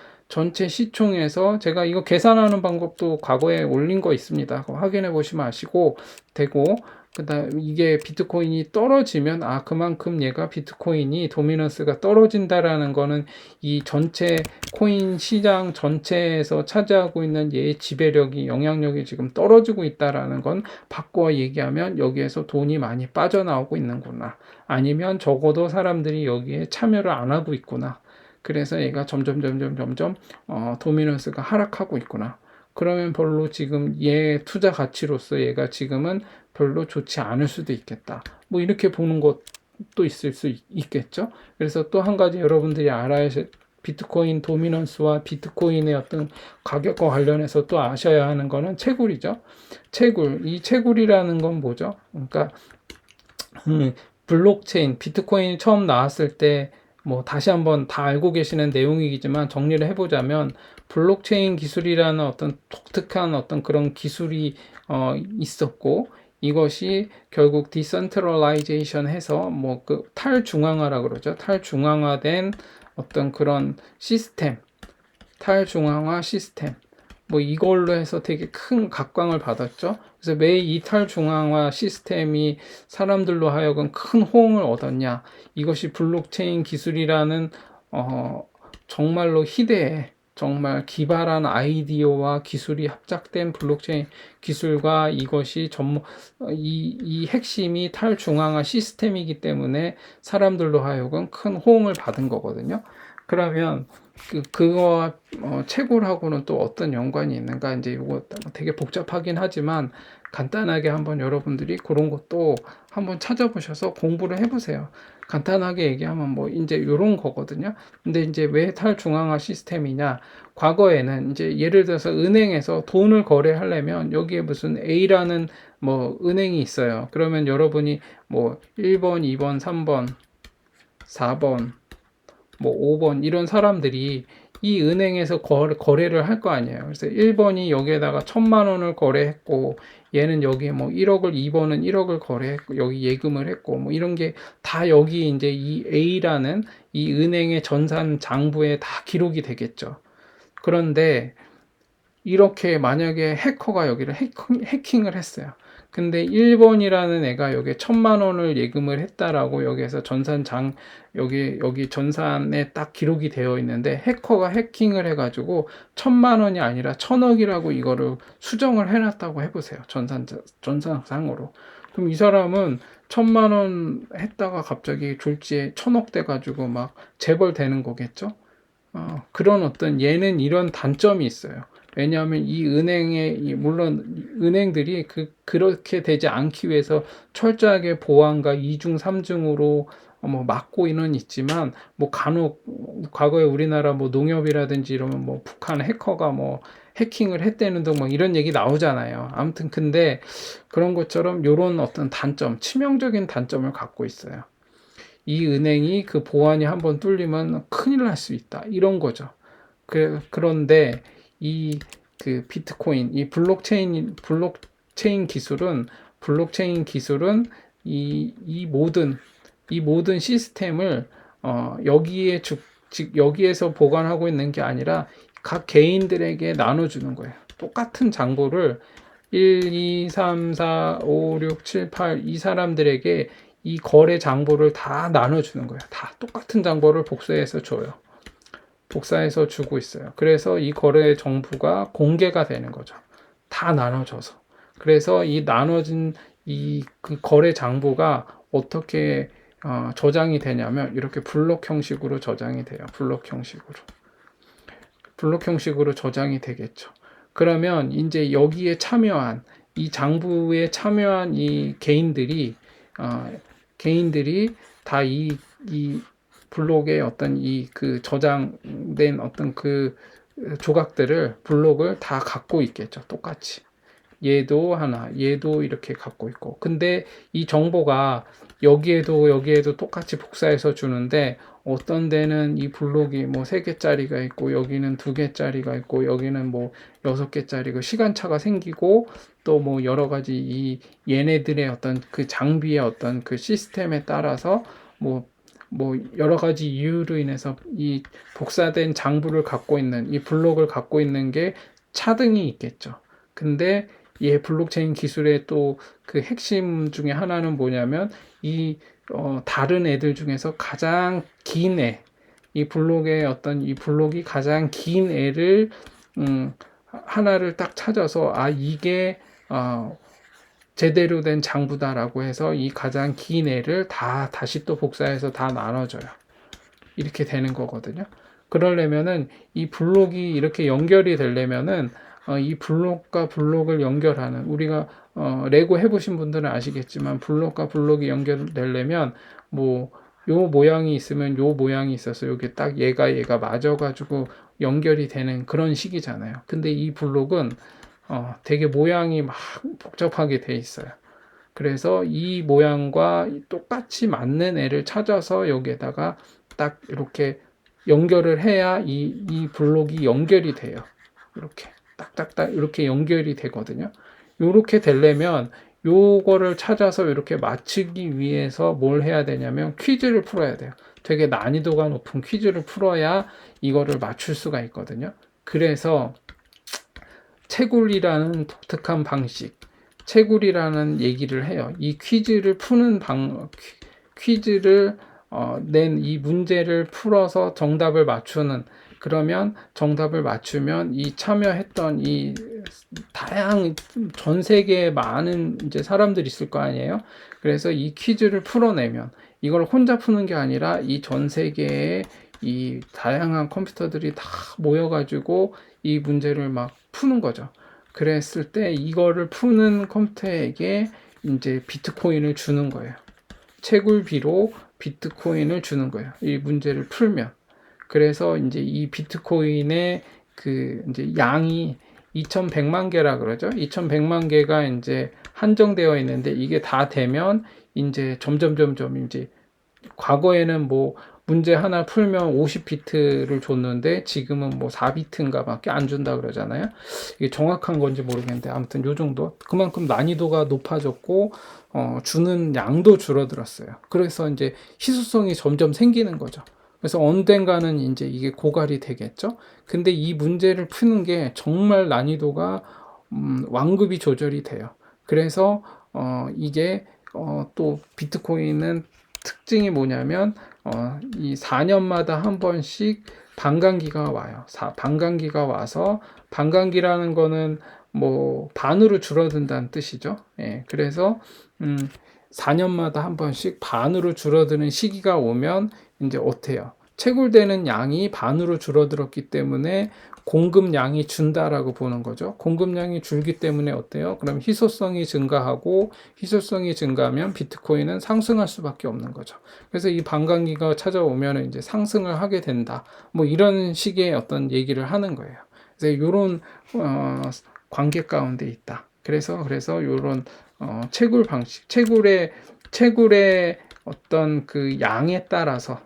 제가 이거 계산하는 방법도 과거에 올린 거 있습니다. 확인해 보시면 아시고 되고 그다음 이게 비트코인이 떨어지면 그만큼 얘가 비트코인이 도미넌스가 떨어진다라는 거는 이 전체 코인 시장 전체에서 차지하고 있는 얘의 지배력이 영향력이 지금 떨어지고 있다라는 건 바꿔 얘기하면 여기에서 돈이 많이 빠져나오고 있는구나. 아니면 적어도 사람들이 여기에 참여를 안 하고 있구나. 그래서 얘가 점점 도미넌스가 하락하고 있구나. 그러면 별로 지금 얘 투자 가치로서 얘가 지금은 별로 좋지 않을 수도 있겠다. 뭐 이렇게 보는 것도 있을 수 있겠죠. 그래서 또 한 가지 여러분들이 알아야 비트코인 도미넌스와 비트코인의 어떤 가격과 관련해서 또 아셔야 하는 거는 채굴이죠. 이 채굴이라는 건 뭐죠? 그러니까 블록체인, 비트코인이 처음 나왔을 때 뭐 다시 한번 다 알고 계시는 내용이지만 정리를 해보자면 블록체인 기술이라는 어떤 독특한 어떤 그런 기술이 있었고 이것이 결국 디센트럴라이제이션 해서 뭐 그 탈중앙화라 그러죠. 탈중앙화된 어떤 그런 시스템, 탈중앙화 시스템 뭐 이걸로 해서 되게 큰 각광을 받았죠. 그래서 왜 이 탈중앙화 시스템이 사람들로 하여금 큰 호응을 얻었냐? 이것이 블록체인 기술이라는 정말로 희대의 정말 기발한 아이디어와 기술이 합작된 블록체인 기술과 이것이 이 핵심이 탈중앙화 시스템이기 때문에 사람들로 하여금 큰 호응을 받은 거거든요. 그러면 그거와 채굴하고는 또 어떤 연관이 있는가? 이제 이거 되게 복잡하긴 하지만 간단하게 한번 여러분들이 그런 것도 한번 찾아보셔서 공부를 해보세요. 간단하게 얘기하면 뭐 이제 이런 거거든요. 근데 이제 왜 탈중앙화 시스템이냐? 과거에는 이제 예를 들어서 은행에서 돈을 거래하려면 여기에 무슨 A라는 뭐 은행이 있어요. 그러면 여러분이 뭐 1번, 2번, 3번, 4번 뭐 5번 이런 사람들이 이 은행에서 거래를 할 거 아니에요. 그래서 1번이 여기에다가 1,000만 원을 거래했고 얘는 여기에 뭐 1억을 2번은 1억을 거래했고 여기 예금을 했고 뭐 이런 게 다 여기 이제 이 A라는 이 은행의 전산 장부에 다 기록이 되겠죠. 그런데 이렇게 만약에 해커가 여기를 해킹을 했어요. 근데 1번이라는 애가 여기에 1,000만 원을 예금을 했다라고 여기에서 여기 전산에 딱 기록이 되어 있는데 해커가 해킹을 해가지고 1,000만 원이 아니라 1,000억이라고 이거를 수정을 해놨다고 해보세요. 전산상으로. 그럼 이 사람은 1,000만 원 했다가 갑자기 졸지에 1,000억 돼가지고 막 재벌 되는 거겠죠? 그런 어떤 얘는 이런 단점이 있어요. 왜냐하면 이 물론 은행들이 그렇게 되지 않기 위해서 철저하게 보안과 2중, 3중으로 뭐 막고는 있지만, 뭐 간혹 과거에 우리나라 뭐 농협이라든지 이러면 뭐 북한 해커가 뭐 해킹을 했다는 등 뭐 이런 얘기 나오잖아요. 아무튼 근데 그런 것처럼 요런 어떤 단점, 치명적인 단점을 갖고 있어요. 이 은행이 그 보안이 한번 뚫리면 큰일 날 수 있다. 이런 거죠. 그런데 이 그 비트코인, 이 블록체인 기술은 이 모든 시스템을 즉 여기에서 보관하고 있는 게 아니라 각 개인들에게 나눠주는 거예요. 똑같은 정보를 1, 2, 3, 4, 5, 6, 7, 8 이 사람들에게 이 거래 정보를 다 나눠주는 거예요. 다 똑같은 정보를 복사해서 줘요. 복사해서 주고 있어요. 그래서 이 거래 정보가 공개가 되는 거죠. 다 나눠져서. 그래서 이 나눠진 그 거래 정보가 어떻게 저장이 되냐면 이렇게 블록 형식으로 저장이 돼요. 블록 형식으로 저장이 되겠죠. 그러면 이제 여기에 참여한 이 장부에 참여한 이 개인들이 다 이 블록의 어떤 그 저장된 어떤 그 블록을 다 갖고 있겠죠. 똑같이. 얘도 하나, 얘도 이렇게 갖고 있고. 근데 이 정보가 여기에도 똑같이 복사해서 주는데 어떤 데는 이 블록이 뭐 3개짜리가 있고 여기는 2개짜리가 있고 여기는 뭐 6개짜리고 시간차가 생기고 또 뭐 여러 가지 얘네들의 어떤 그 장비의 어떤 그 시스템에 따라서 뭐 여러 가지 이유로 인해서 이 복사된 장부를 갖고 있는 이 블록을 갖고 있는 게 차등이 있겠죠. 근데 블록체인 기술의 또 그 핵심 중에 하나는 뭐냐면 다른 애들 중에서 가장 긴 이 블록이 가장 긴 애를 하나를 딱 찾아서 이게 제대로 된 장부다라고 해서 이 가장 긴 애를 다시 또 복사해서 다 나눠줘요. 이렇게 되는 거거든요. 그러려면은 이 블록이 이렇게 연결이 되려면은 이 블록과 블록을 연결하는 우리가 레고 해보신 분들은 아시겠지만 블록과 블록이 연결되려면 뭐 요 모양이 있으면 요 모양이 있어서 여기 딱 얘가 맞아가지고 연결이 되는 그런 식이잖아요. 근데 이 블록은 되게 모양이 막 복잡하게 돼 있어요. 그래서 이 모양과 똑같이 맞는 애를 찾아서 여기에다가 딱 이렇게 연결을 해야 이 블록이 연결이 돼요. 이렇게 딱딱딱 이렇게 연결이 되거든요. 이렇게 되려면 요거를 찾아서 이렇게 맞추기 위해서 뭘 해야 되냐면 퀴즈를 풀어야 돼요. 되게 난이도가 높은 퀴즈를 풀어야 이거를 맞출 수가 있거든요. 그래서 채굴이라는 독특한 방식, 채굴이라는 얘기를 해요. 이 퀴즈를 푸는 퀴즈를 낸 이 문제를 풀어서 정답을 맞추는 그러면 정답을 맞추면 이 참여했던 이 다양한 전 세계에 많은 이제 사람들이 있을 거 아니에요. 그래서 이 퀴즈를 풀어내면 이걸 혼자 푸는 게 아니라 이 전 세계에 이 다양한 컴퓨터들이 다 모여가지고 이 문제를 막 푸는 거죠. 그랬을 때 이거를 푸는 컴퓨터에게 이제 비트코인을 주는 거예요. 채굴비로 비트코인을 주는 거예요. 이 문제를 풀면. 그래서 이제 이 비트코인의 그 이제 양이 2100만 개라 그러죠. 2100만 개가 이제 한정되어 있는데 이게 다 되면 이제 점점 이제 과거에는 뭐 문제 하나 풀면 50비트를 줬는데 지금은 뭐 4비트인가 밖에 안 준다 그러잖아요. 이게 정확한 건지 모르겠는데 아무튼 요 정도. 그만큼 난이도가 높아졌고 주는 양도 줄어들었어요. 그래서 이제 희소성이 점점 생기는 거죠. 그래서 언젠가는 이제 이게 고갈이 되겠죠. 근데 이 문제를 푸는 게 정말 난이도가 완급이 조절이 돼요. 그래서 이게 또 비트코인은 특징이 뭐냐면 이 4년마다 한 번씩 반감기가 와요. 반감기가 와서 반감기라는 거는 뭐 반으로 줄어든다는 뜻이죠. 예, 그래서 4년마다 한 번씩 반으로 줄어드는 시기가 오면 이제 어때요? 채굴되는 양이 반으로 줄어들었기 때문에 공급량이 준다라고 보는 거죠. 공급량이 줄기 때문에 어때요? 그럼 희소성이 증가하고 희소성이 증가하면 비트코인은 상승할 수밖에 없는 거죠. 그래서 이 반감기가 찾아오면 이제 상승을 하게 된다. 뭐 이런 식의 어떤 얘기를 하는 거예요. 그래서 이런 관계 가운데 있다. 그래서 이런 채굴 방식, 채굴의 어떤 그 양에 따라서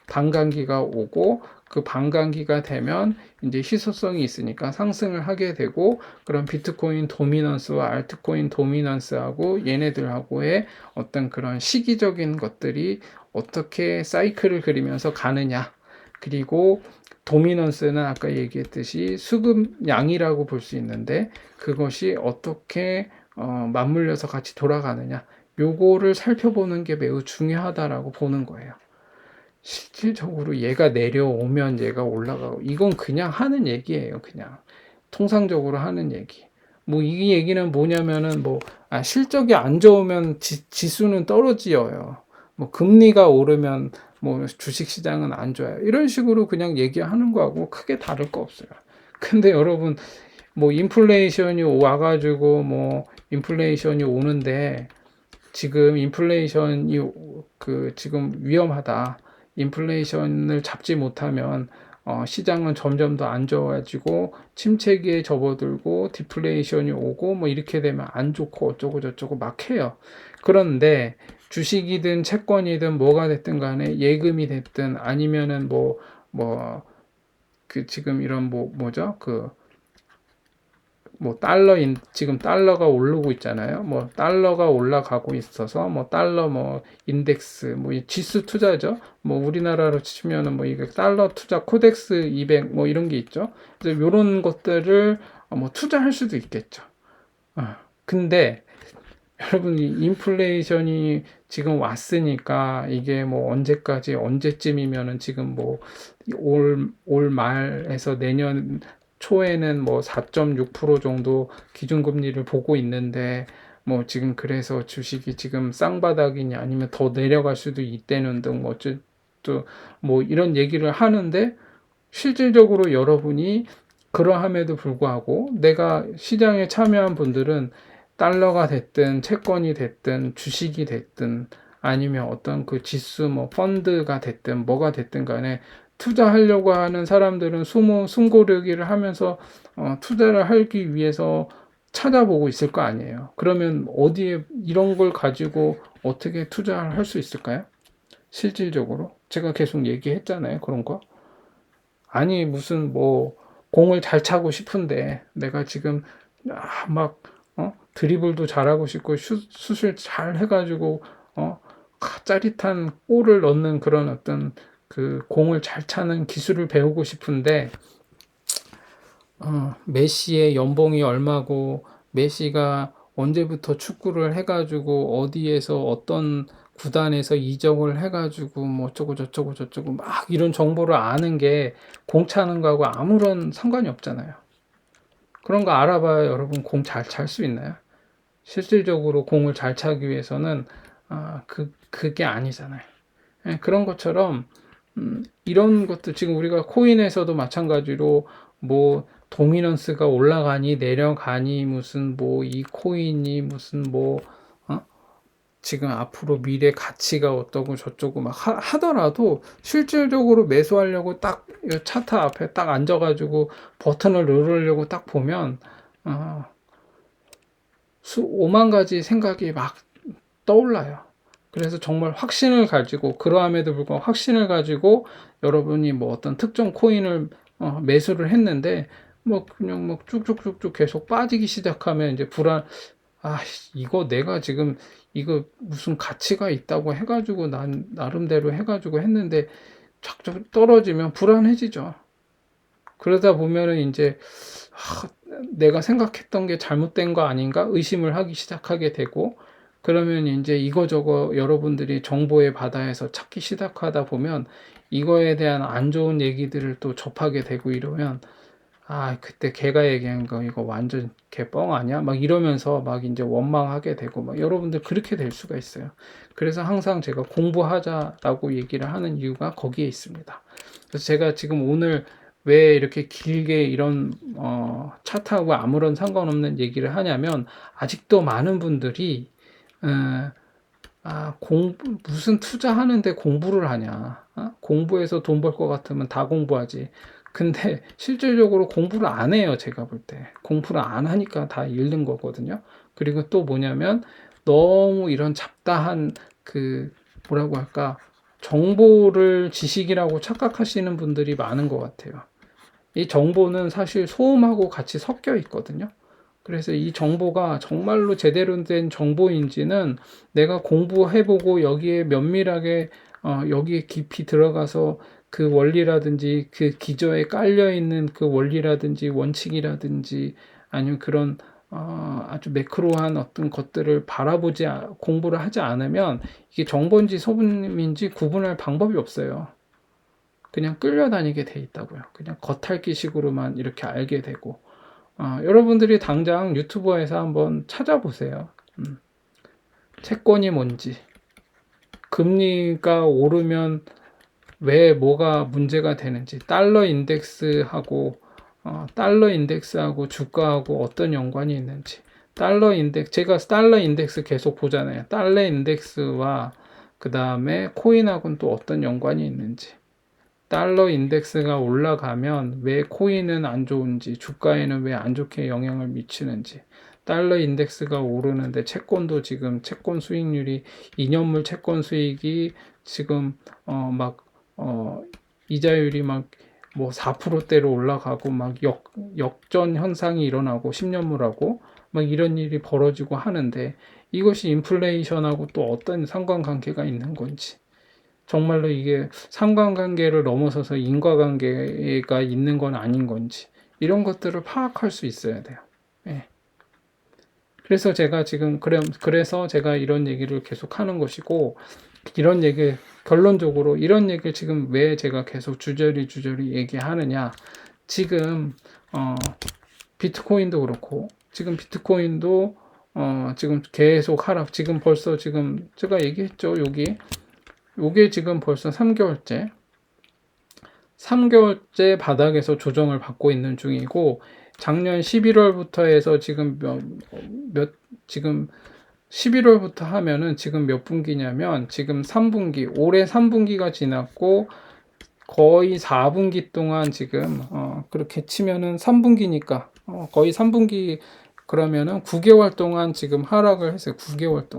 반감기가 오고 그 반감기가 되면 이제 희소성이 있으니까 상승을 하게 되고 그런 비트코인 도미넌스와 알트코인 도미넌스하고 얘네들하고의 어떤 그런 시기적인 것들이 어떻게 사이클을 그리면서 가느냐. 그리고 도미넌스는 아까 얘기했듯이 수급량이라고 볼 수 있는데 그것이 어떻게 맞물려서 같이 돌아가느냐. 요거를 살펴보는 게 매우 중요하다라고 보는 거예요. 실질적으로 얘가 내려오면 얘가 올라가고 이건 그냥 하는 얘기예요. 그냥 통상적으로 하는 얘기. 뭐 이 얘기는 뭐냐면은 실적이 안 좋으면 지수는 떨어져요. 뭐 금리가 오르면 뭐 주식 시장은 안 좋아요. 이런 식으로 그냥 얘기하는 거하고 크게 다를 거 없어요. 근데 여러분 뭐 인플레이션이 와가지고 뭐 인플레이션이 오는데 지금 인플레이션이 지금 위험하다. 인플레이션을 잡지 못하면 시장은 점점 더 안 좋아지고 침체기에 접어들고 디플레이션이 오고 뭐 이렇게 되면 안 좋고 어쩌고 저쩌고 막 해요. 그런데 주식이든 채권이든 뭐가 됐든 간에 예금이 됐든 아니면은 지금 이런 뭐죠? 지금 달러가 오르고 있잖아요. 뭐 달러가 올라가고 있어서 뭐 달러 인덱스 지수 투자죠. 뭐 우리나라로 치면은 이게 달러 투자 코덱스 200 이런 게 있죠. 그래서 이런 것들을 투자할 수도 있겠죠. 근데 여러분 인플레이션이 지금 왔으니까 이게 언제쯤이면은 지금 올 말에서 내년 초에는 4.6% 정도 기준금리를 보고 있는데 지금 그래서 주식이 지금 쌍바닥이냐 아니면 더 내려갈 수도 있다는 등 이런 얘기를 하는데 실질적으로 여러분이 그러함에도 불구하고 내가 시장에 참여한 분들은 달러가 됐든 채권이 됐든 주식이 됐든 아니면 어떤 그 지수 펀드가 됐든 뭐가 됐든 간에 투자하려고 하는 사람들은 숨고르기를 하면서 투자를 하기 위해서 찾아보고 있을 거 아니에요. 그러면 어디에 이런 걸 가지고 어떻게 투자를 할 수 있을까요? 실질적으로 제가 계속 얘기했잖아요. 그런 거. 아니 무슨 공을 잘 차고 싶은데 내가 지금 드리블도 잘하고 싶고 슛을 잘 해가지고 짜릿한 골을 넣는 그런 어떤 그 공을 잘 차는 기술을 배우고 싶은데 메시의 연봉이 얼마고 메시가 언제부터 축구를 해가지고 어디에서 어떤 구단에서 이적을 해가지고 어쩌고 저쩌고 막 이런 정보를 아는 게 공 차는 거하고 아무런 상관이 없잖아요. 그런 거 알아봐야 여러분 공 잘 찰 수 있나요? 실질적으로 공을 잘 차기 위해서는 그게 아니잖아요. 그런 것처럼 이런 것도 지금 우리가 코인에서도 마찬가지로 도미넌스가 올라가니 내려가니 무슨 이 코인이 무슨 지금 앞으로 미래 가치가 어떠고 저쩌고 막 하더라도 실질적으로 매수하려고 딱 차트 앞에 딱 앉아가지고 버튼을 누르려고 딱 보면 5만 가지 생각이 막 떠올라요. 그래서 정말 확신을 가지고 그러함에도 불구하고 확신을 가지고 여러분이 어떤 특정 코인을 매수를 했는데 그냥 쭉쭉쭉쭉 계속 빠지기 시작하면 이제 이거 내가 지금 이거 무슨 가치가 있다고 해가지고 난 나름대로 해가지고 했는데 착착 떨어지면 불안해지죠. 그러다 보면은 이제 내가 생각했던 게 잘못된 거 아닌가 의심을 하기 시작하게 되고 그러면 이제 이거저거 여러분들이 정보의 바다에서 찾기 시작하다 보면 이거에 대한 안 좋은 얘기들을 또 접하게 되고 이러면 그때 걔가 얘기한 거 이거 완전 개뻥 아니야? 막 이러면서 막 이제 원망하게 되고 막 여러분들 그렇게 될 수가 있어요. 그래서 항상 제가 공부하자라고 얘기를 하는 이유가 거기에 있습니다. 그래서 제가 지금 오늘 왜 이렇게 길게 이런 차트하고 아무런 상관없는 얘기를 하냐면 아직도 많은 분들이 무슨 투자하는데 공부를 하냐? 공부해서 돈 벌 것 같으면 다 공부하지. 근데 실질적으로 공부를 안 해요, 제가 볼 때. 공부를 안 하니까 다 잃는 거거든요. 그리고 또 뭐냐면 너무 이런 잡다한 뭐라고 할까? 정보를 지식이라고 착각하시는 분들이 많은 것 같아요. 이 정보는 사실 소음하고 같이 섞여 있거든요. 그래서 이 정보가 정말로 제대로 된 정보인지는 내가 공부해보고 여기에 면밀하게 여기에 깊이 들어가서 그 원리라든지 그 기저에 깔려 있는 그 원리라든지 원칙이라든지 아니면 그런 아주 매크로한 어떤 것들을 공부를 하지 않으면 이게 정보인지 소문인지 구분할 방법이 없어요. 그냥 끌려다니게 돼 있다고요. 그냥 겉핥기식으로만 이렇게 알게 되고 여러분들이 당장 유튜버에서 한번 찾아보세요. 채권이 뭔지, 금리가 오르면 왜 뭐가 문제가 되는지, 달러 인덱스하고 주가하고 어떤 연관이 있는지, 제가 달러 인덱스 계속 보잖아요. 달러 인덱스와 그 다음에 코인하고는 또 어떤 연관이 있는지, 달러 인덱스가 올라가면 왜 코인은 안 좋은지, 주가에는 왜 안 좋게 영향을 미치는지, 달러 인덱스가 오르는데 채권 수익률이 2년물 채권 수익이 지금 이자율이 막 뭐 4%대로 올라가고 막 역전 현상이 일어나고 10년물하고 막 이런 일이 벌어지고 하는데 이것이 인플레이션하고 또 어떤 상관관계가 있는 건지, 정말로 이게 상관관계를 넘어서서 인과관계가 있는 건 아닌 건지, 이런 것들을 파악할 수 있어야 돼요. 예. 그래서 제가 이런 얘기를 계속 하는 것이고, 결론적으로 이런 얘기를 지금 왜 제가 계속 주저리 얘기하느냐. 지금, 비트코인도 그렇고, 지금 계속 지금 제가 얘기했죠. 요게 지금 벌써 3개월째 바닥에서 조정을 받고 있는 중이고, 작년 11월부터 해서 지금 11월부터 하면은 지금 몇 분기냐면, 지금 3분기, 올해 3분기가 지났고, 거의 4분기 동안 지금, 그렇게 치면은 3분기니까, 거의 3분기, 그러면은 9개월 동안 지금 하락을 했어요. 9개월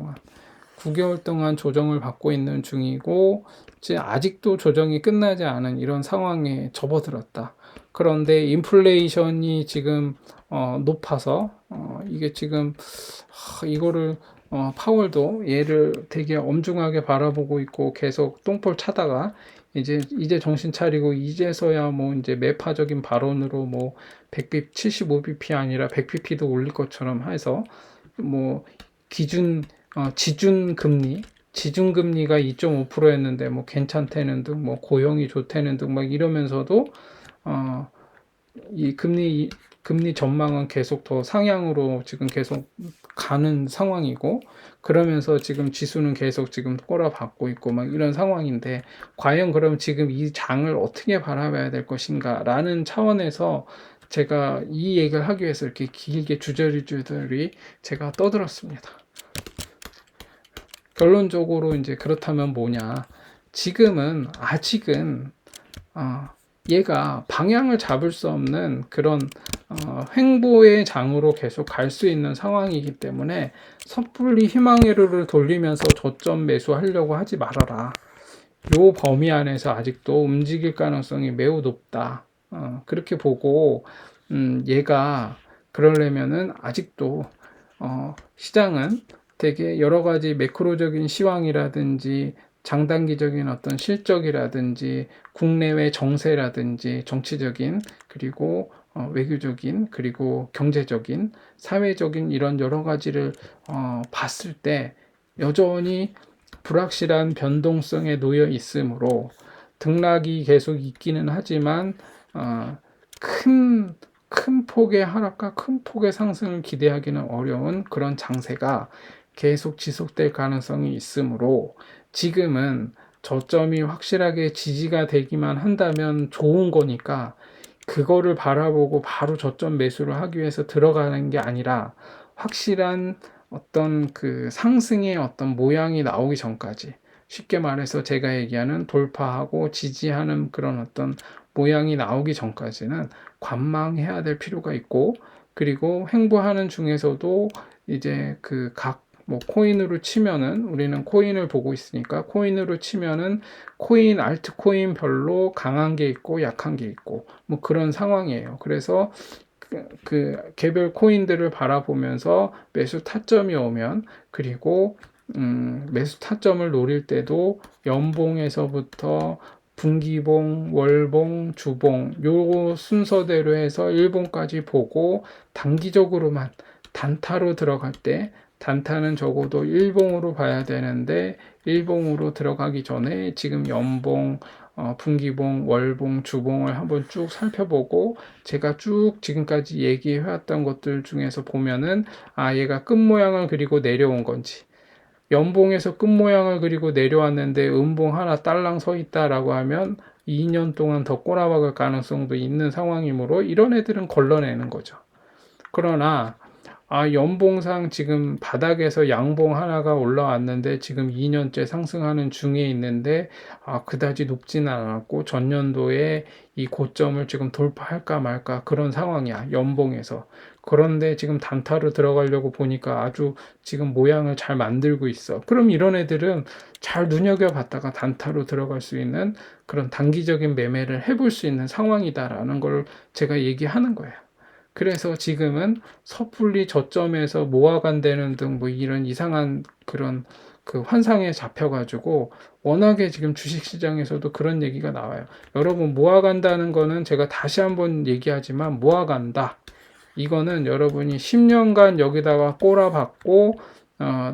동안 조정을 받고 있는 중이고, 아직도 조정이 끝나지 않은 이런 상황에 접어들었다. 그런데 인플레이션이 지금 높아서 이게 지금 이거를 파월도 얘를 되게 엄중하게 바라보고 있고 계속 똥볼 차다가 이제 정신 차리고 이제서야 뭐 이제 매파적인 발언으로 뭐 100bp 75bp 아니라 100bp도 올릴 것처럼 해서 뭐 지준금리가 2.5%였는데 뭐 괜찮다는 등 뭐 고용이 좋다는 등 막 이러면서도 이 금리 전망은 계속 더 상향으로 지금 계속 가는 상황이고, 그러면서 지금 지수는 계속 지금 꼬라박고 있고 막 이런 상황인데, 과연 그럼 지금 이 장을 어떻게 바라봐야 될 것인가 라는 차원에서 제가 이 얘기를 하기 위해서 이렇게 길게 주저리 제가 떠들었습니다. 결론적으로 이제 그렇다면 뭐냐, 아직은 얘가 방향을 잡을 수 없는 그런 횡보의 장으로 계속 갈 수 있는 상황이기 때문에 섣불리 희망회로를 돌리면서 저점 매수하려고 하지 말아라. 요 범위 안에서 아직도 움직일 가능성이 매우 높다. 그렇게 보고 얘가 그러려면은 아직도 시장은 되게 여러 가지 매크로적인 시황이라든지 장단기적인 어떤 실적이라든지 국내외 정세라든지 정치적인, 그리고 외교적인, 그리고 경제적인, 사회적인 이런 여러 가지를 봤을 때 여전히 불확실한 변동성에 놓여 있으므로 등락이 계속 있기는 하지만 큰 폭의 하락과 큰 폭의 상승을 기대하기는 어려운 그런 장세가 계속 지속될 가능성이 있으므로, 지금은 저점이 확실하게 지지가 되기만 한다면 좋은 거니까 그거를 바라보고 바로 저점 매수를 하기 위해서 들어가는 게 아니라 확실한 어떤 그 상승의 어떤 모양이 나오기 전까지, 쉽게 말해서 제가 얘기하는 돌파하고 지지하는 그런 어떤 모양이 나오기 전까지는 관망해야 될 필요가 있고, 그리고 횡보하는 중에서도 이제 그 각 뭐 코인으로 치면은, 우리는 코인을 보고 있으니까 코인으로 치면은 코인 알트코인별로 강한 게 있고 약한 게 있고 뭐 그런 상황이에요. 그래서 그 개별 코인들을 바라보면서 매수 타점이 오면, 그리고 매수 타점을 노릴 때도 연봉에서부터 분기봉, 월봉, 주봉 요 순서대로 해서 일봉까지 보고, 단기적으로만 단타로 들어갈 때, 단타는 적어도 일봉으로 봐야 되는데 일봉으로 들어가기 전에 지금 연봉, 분기봉, 월봉, 주봉을 한번 쭉 살펴보고, 제가 쭉 지금까지 얘기해 왔던 것들 중에서 보면은 얘가 끝 모양을 그리고 내려온 건지, 연봉에서 끝 모양을 그리고 내려왔는데 음봉 하나 딸랑 서 있다라고 하면 2년 동안 더 꼬라박을 가능성도 있는 상황이므로 이런 애들은 걸러내는 거죠. 그러나 연봉상 지금 바닥에서 양봉 하나가 올라왔는데 지금 2년째 상승하는 중에 있는데 그다지 높지는 않았고 전년도에 이 고점을 지금 돌파할까 말까 그런 상황이야, 연봉에서. 그런데 지금 단타로 들어가려고 보니까 아주 지금 모양을 잘 만들고 있어. 그럼 이런 애들은 잘 눈여겨봤다가 단타로 들어갈 수 있는 그런 단기적인 매매를 해볼 수 있는 상황이다라는 걸 제가 얘기하는 거예요. 그래서 지금은 섣불리 저점에서 모아간다는 등 뭐 이런 이상한 그런 그 환상에 잡혀가지고, 워낙에 지금 주식시장에서도 그런 얘기가 나와요. 여러분, 모아간다는 거는 제가 다시 한번 얘기하지만, 모아간다, 이거는 여러분이 10년간 여기다가 꼬라박고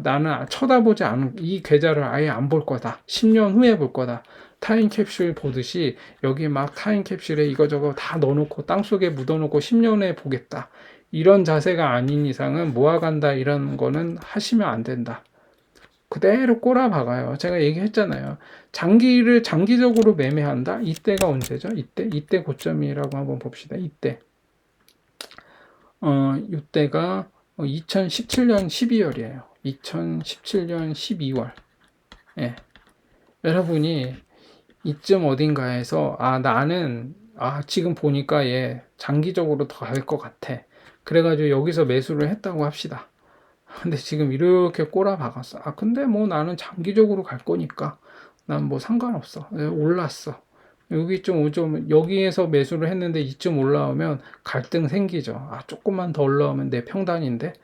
나는 쳐다보지 않은 이 계좌를 아예 안 볼 거다, 10년 후에 볼 거다, 타임캡슐 보듯이 여기 막 타임캡슐에 이거저거 다 넣어놓고 땅속에 묻어놓고 10년 후에 보겠다, 이런 자세가 아닌 이상은 모아간다 이런 거는 하시면 안 된다. 그대로 꼬라박아요. 제가 얘기했잖아요. 장기적으로 매매한다? 이때가 언제죠? 이때 고점이라고 한번 봅시다. 이때가 2017년 12월이에요. 2017년 12월. 예. 여러분이 이쯤 어딘가에서 나는 지금 보니까 얘 장기적으로 더 갈 것 같아, 그래가지고 여기서 매수를 했다고 합시다. 근데 지금 이렇게 꼬라박았어. 근데 뭐 나는 장기적으로 갈 거니까 난 뭐 상관없어, 올랐어. 여기 좀 여기에서 매수를 했는데 이쯤 올라오면 갈등 생기죠. 조금만 더 올라오면 내 평단인데,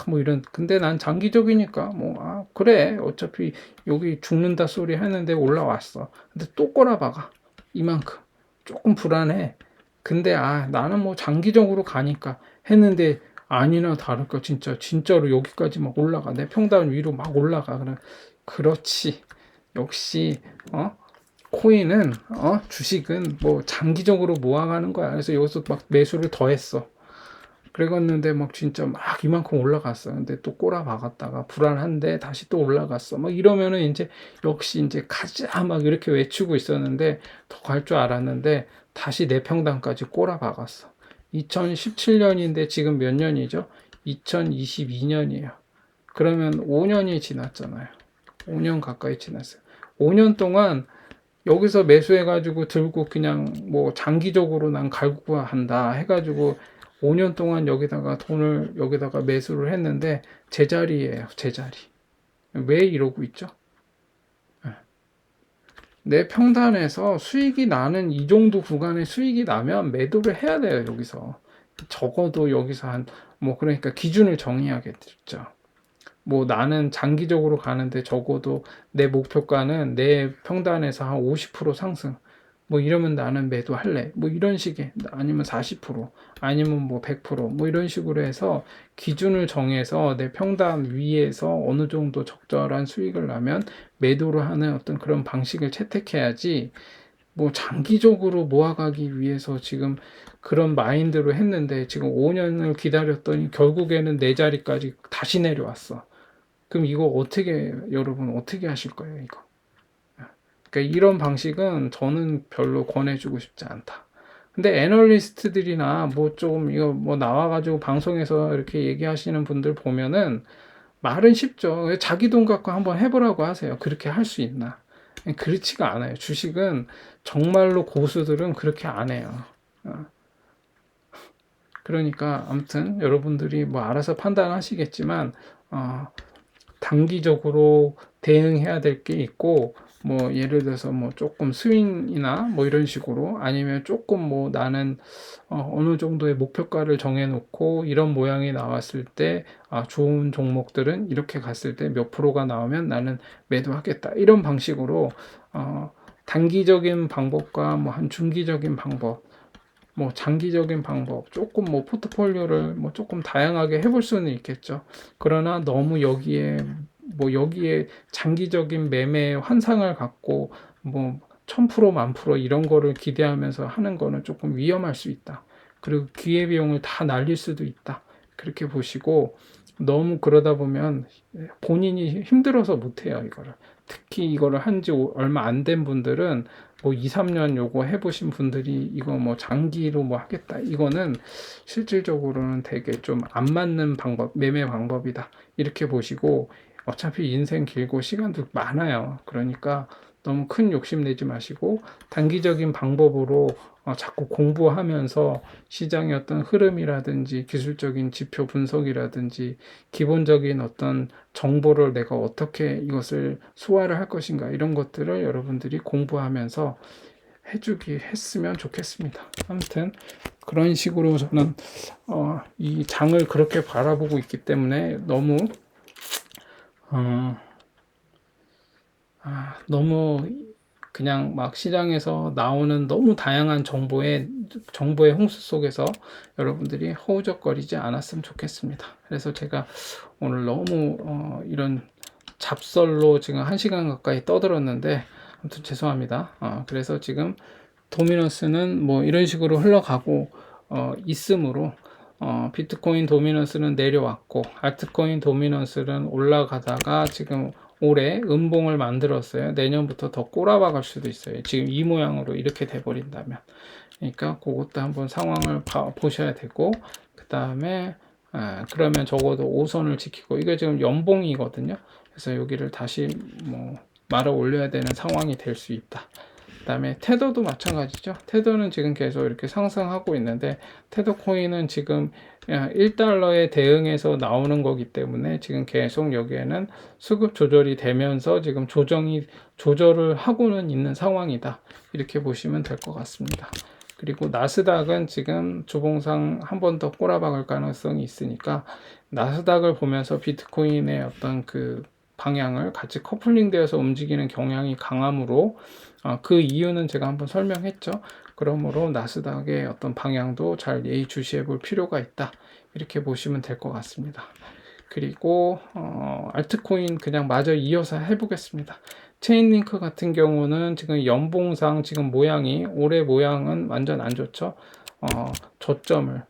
뭐 이런. 근데 난 장기적이니까 뭐 그래, 어차피 여기 죽는다 소리 하는데 올라왔어. 근데 또 꼬라박아, 이만큼. 조금 불안해. 근데 나는 뭐 장기적으로 가니까 했는데, 아니나 다를까 진짜로 여기까지 막 올라가, 내 평단 위로 막 올라가. 그렇지. 역시 코인은 주식은 뭐 장기적으로 모아가는 거야. 그래서 여기서 막 매수를 더 했어. 그래갔는데 막 진짜 막 이만큼 올라갔어. 근데 또 꼬라박았다가 불안한데 다시 또 올라갔어. 막 이러면은 이제 역시 이제 가자 막 이렇게 외치고 있었는데, 더 갈 줄 알았는데 다시 내 평단까지 꼬라박았어. 2017년인데 지금 몇 년이죠? 2022년이에요. 그러면 5년이 지났잖아요. 5년 가까이 지났어요. 5년 동안 여기서 매수해가지고 들고 그냥 뭐 장기적으로 난 갈고 한다 해가지고 5년 동안 여기다가 돈을 여기다가 매수를 했는데 제자리예요, 제자리. 왜 이러고 있죠? 내 평단에서 수익이 나는 이 정도 구간의 수익이 나면 매도를 해야 돼요, 여기서. 적어도 여기서 뭐 그러니까 기준을 정해야겠죠. 뭐 나는 장기적으로 가는데 적어도 내 목표가는 내 평단에서 한 50% 상승, 뭐 이러면 나는 매도할래, 뭐 이런 식의, 아니면 40%, 아니면 뭐 100%, 뭐 이런 식으로 해서 기준을 정해서 내 평단 위에서 어느 정도 적절한 수익을 나면 매도를 하는 어떤 그런 방식을 채택해야지, 뭐 장기적으로 모아가기 위해서 지금 그런 마인드로 했는데 지금 5년을 기다렸더니 결국에는 내 자리까지 다시 내려왔어. 그럼 이거 여러분 어떻게 하실 거예요, 이거? 그러니까 이런 방식은 저는 별로 권해주고 싶지 않다. 근데 애널리스트들이나 뭐 좀 이거 뭐 나와가지고 방송에서 이렇게 얘기하시는 분들 보면은 말은 쉽죠. 자기 돈 갖고 한번 해보라고 하세요. 그렇게 할 수 있나? 그렇지가 않아요. 주식은 정말로 고수들은 그렇게 안 해요. 어, 그러니까 아무튼 여러분들이 뭐 알아서 판단하시겠지만 어, 단기적으로 대응해야 될 게 있고, 뭐 예를 들어서 뭐 조금 스윙이나 뭐 이런 식으로, 아니면 조금 뭐 나는 어느 정도의 목표가를 정해놓고 이런 모양이 나왔을 때 좋은 종목들은 이렇게 갔을 때 몇 프로가 나오면 나는 매도하겠다, 이런 방식으로 단기적인 방법과 뭐 한 중기적인 방법, 뭐 장기적인 방법, 조금 뭐 포트폴리오를 뭐 조금 다양하게 해볼 수는 있겠죠. 그러나 너무 여기에 장기적인 매매 환상을 갖고 뭐 1000% 1000% 이런 거를 기대하면서 하는 거는 조금 위험할 수 있다. 그리고 기회비용을 다 날릴 수도 있다. 그렇게 보시고, 너무 그러다 보면 본인이 힘들어서 못해요, 이거를. 특히 이거를 한 지 얼마 안 된 분들은 뭐 2, 3년 요거 해보신 분들이 이거 뭐 장기로 뭐 하겠다, 이거는 실질적으로는 되게 좀 안 맞는 방법, 매매 방법이다, 이렇게 보시고, 어차피 인생 길고 시간도 많아요. 그러니까 너무 큰 욕심 내지 마시고 단기적인 방법으로 자꾸 공부하면서 시장의 어떤 흐름이라든지 기술적인 지표 분석이라든지 기본적인 어떤 정보를 내가 어떻게 이것을 소화를 할 것인가, 이런 것들을 여러분들이 공부하면서 해주기 했으면 좋겠습니다. 아무튼 그런 식으로 저는 이 장을 그렇게 바라보고 있기 때문에 어, 너무 그냥 막 시장에서 나오는 너무 다양한 정보의 홍수 속에서 여러분들이 허우적거리지 않았으면 좋겠습니다. 그래서 제가 오늘 너무 이런 잡설로 지금 1시간 가까이 떠들었는데 아무튼 죄송합니다. 그래서 지금 도미넌스는 뭐 이런 식으로 흘러가고 있으므로, 비트코인 도미넌스는 내려왔고 알트코인 도미넌스는 올라가다가 지금 올해 음봉을 만들었어요. 내년부터 더 꼬라박을 수도 있어요. 지금 이 모양으로 이렇게 돼버린다면. 그러니까 그것도 한번 상황을 보셔야 되고, 그 다음에 그러면 적어도 5선을 지키고, 이게 지금 연봉이거든요. 그래서 여기를 다시 뭐 말아 올려야 되는 상황이 될 수 있다. 그 다음에 테더도 마찬가지죠. 테더는 지금 계속 이렇게 상승하고 있는데, 테더 코인은 지금 1달러에 대응해서 나오는 거기 때문에 지금 계속 여기에는 수급 조절이 되면서 지금 조절을 하고는 있는 상황이다, 이렇게 보시면 될 것 같습니다. 그리고 나스닥은 지금 주봉상 한 번 더 꼬라박을 가능성이 있으니까, 나스닥을 보면서 비트코인의 어떤 그 방향을 같이 커플링 되어서 움직이는 경향이 강하므로, 그 이유는 제가 한번 설명했죠. 그러므로 나스닥의 어떤 방향도 잘 예의주시해 볼 필요가 있다, 이렇게 보시면 될 것 같습니다. 그리고 알트코인 그냥 마저 이어서 해보겠습니다. 체인링크 같은 경우는 지금 연봉상 지금 모양이, 올해 모양은 완전 안 좋죠. 저점을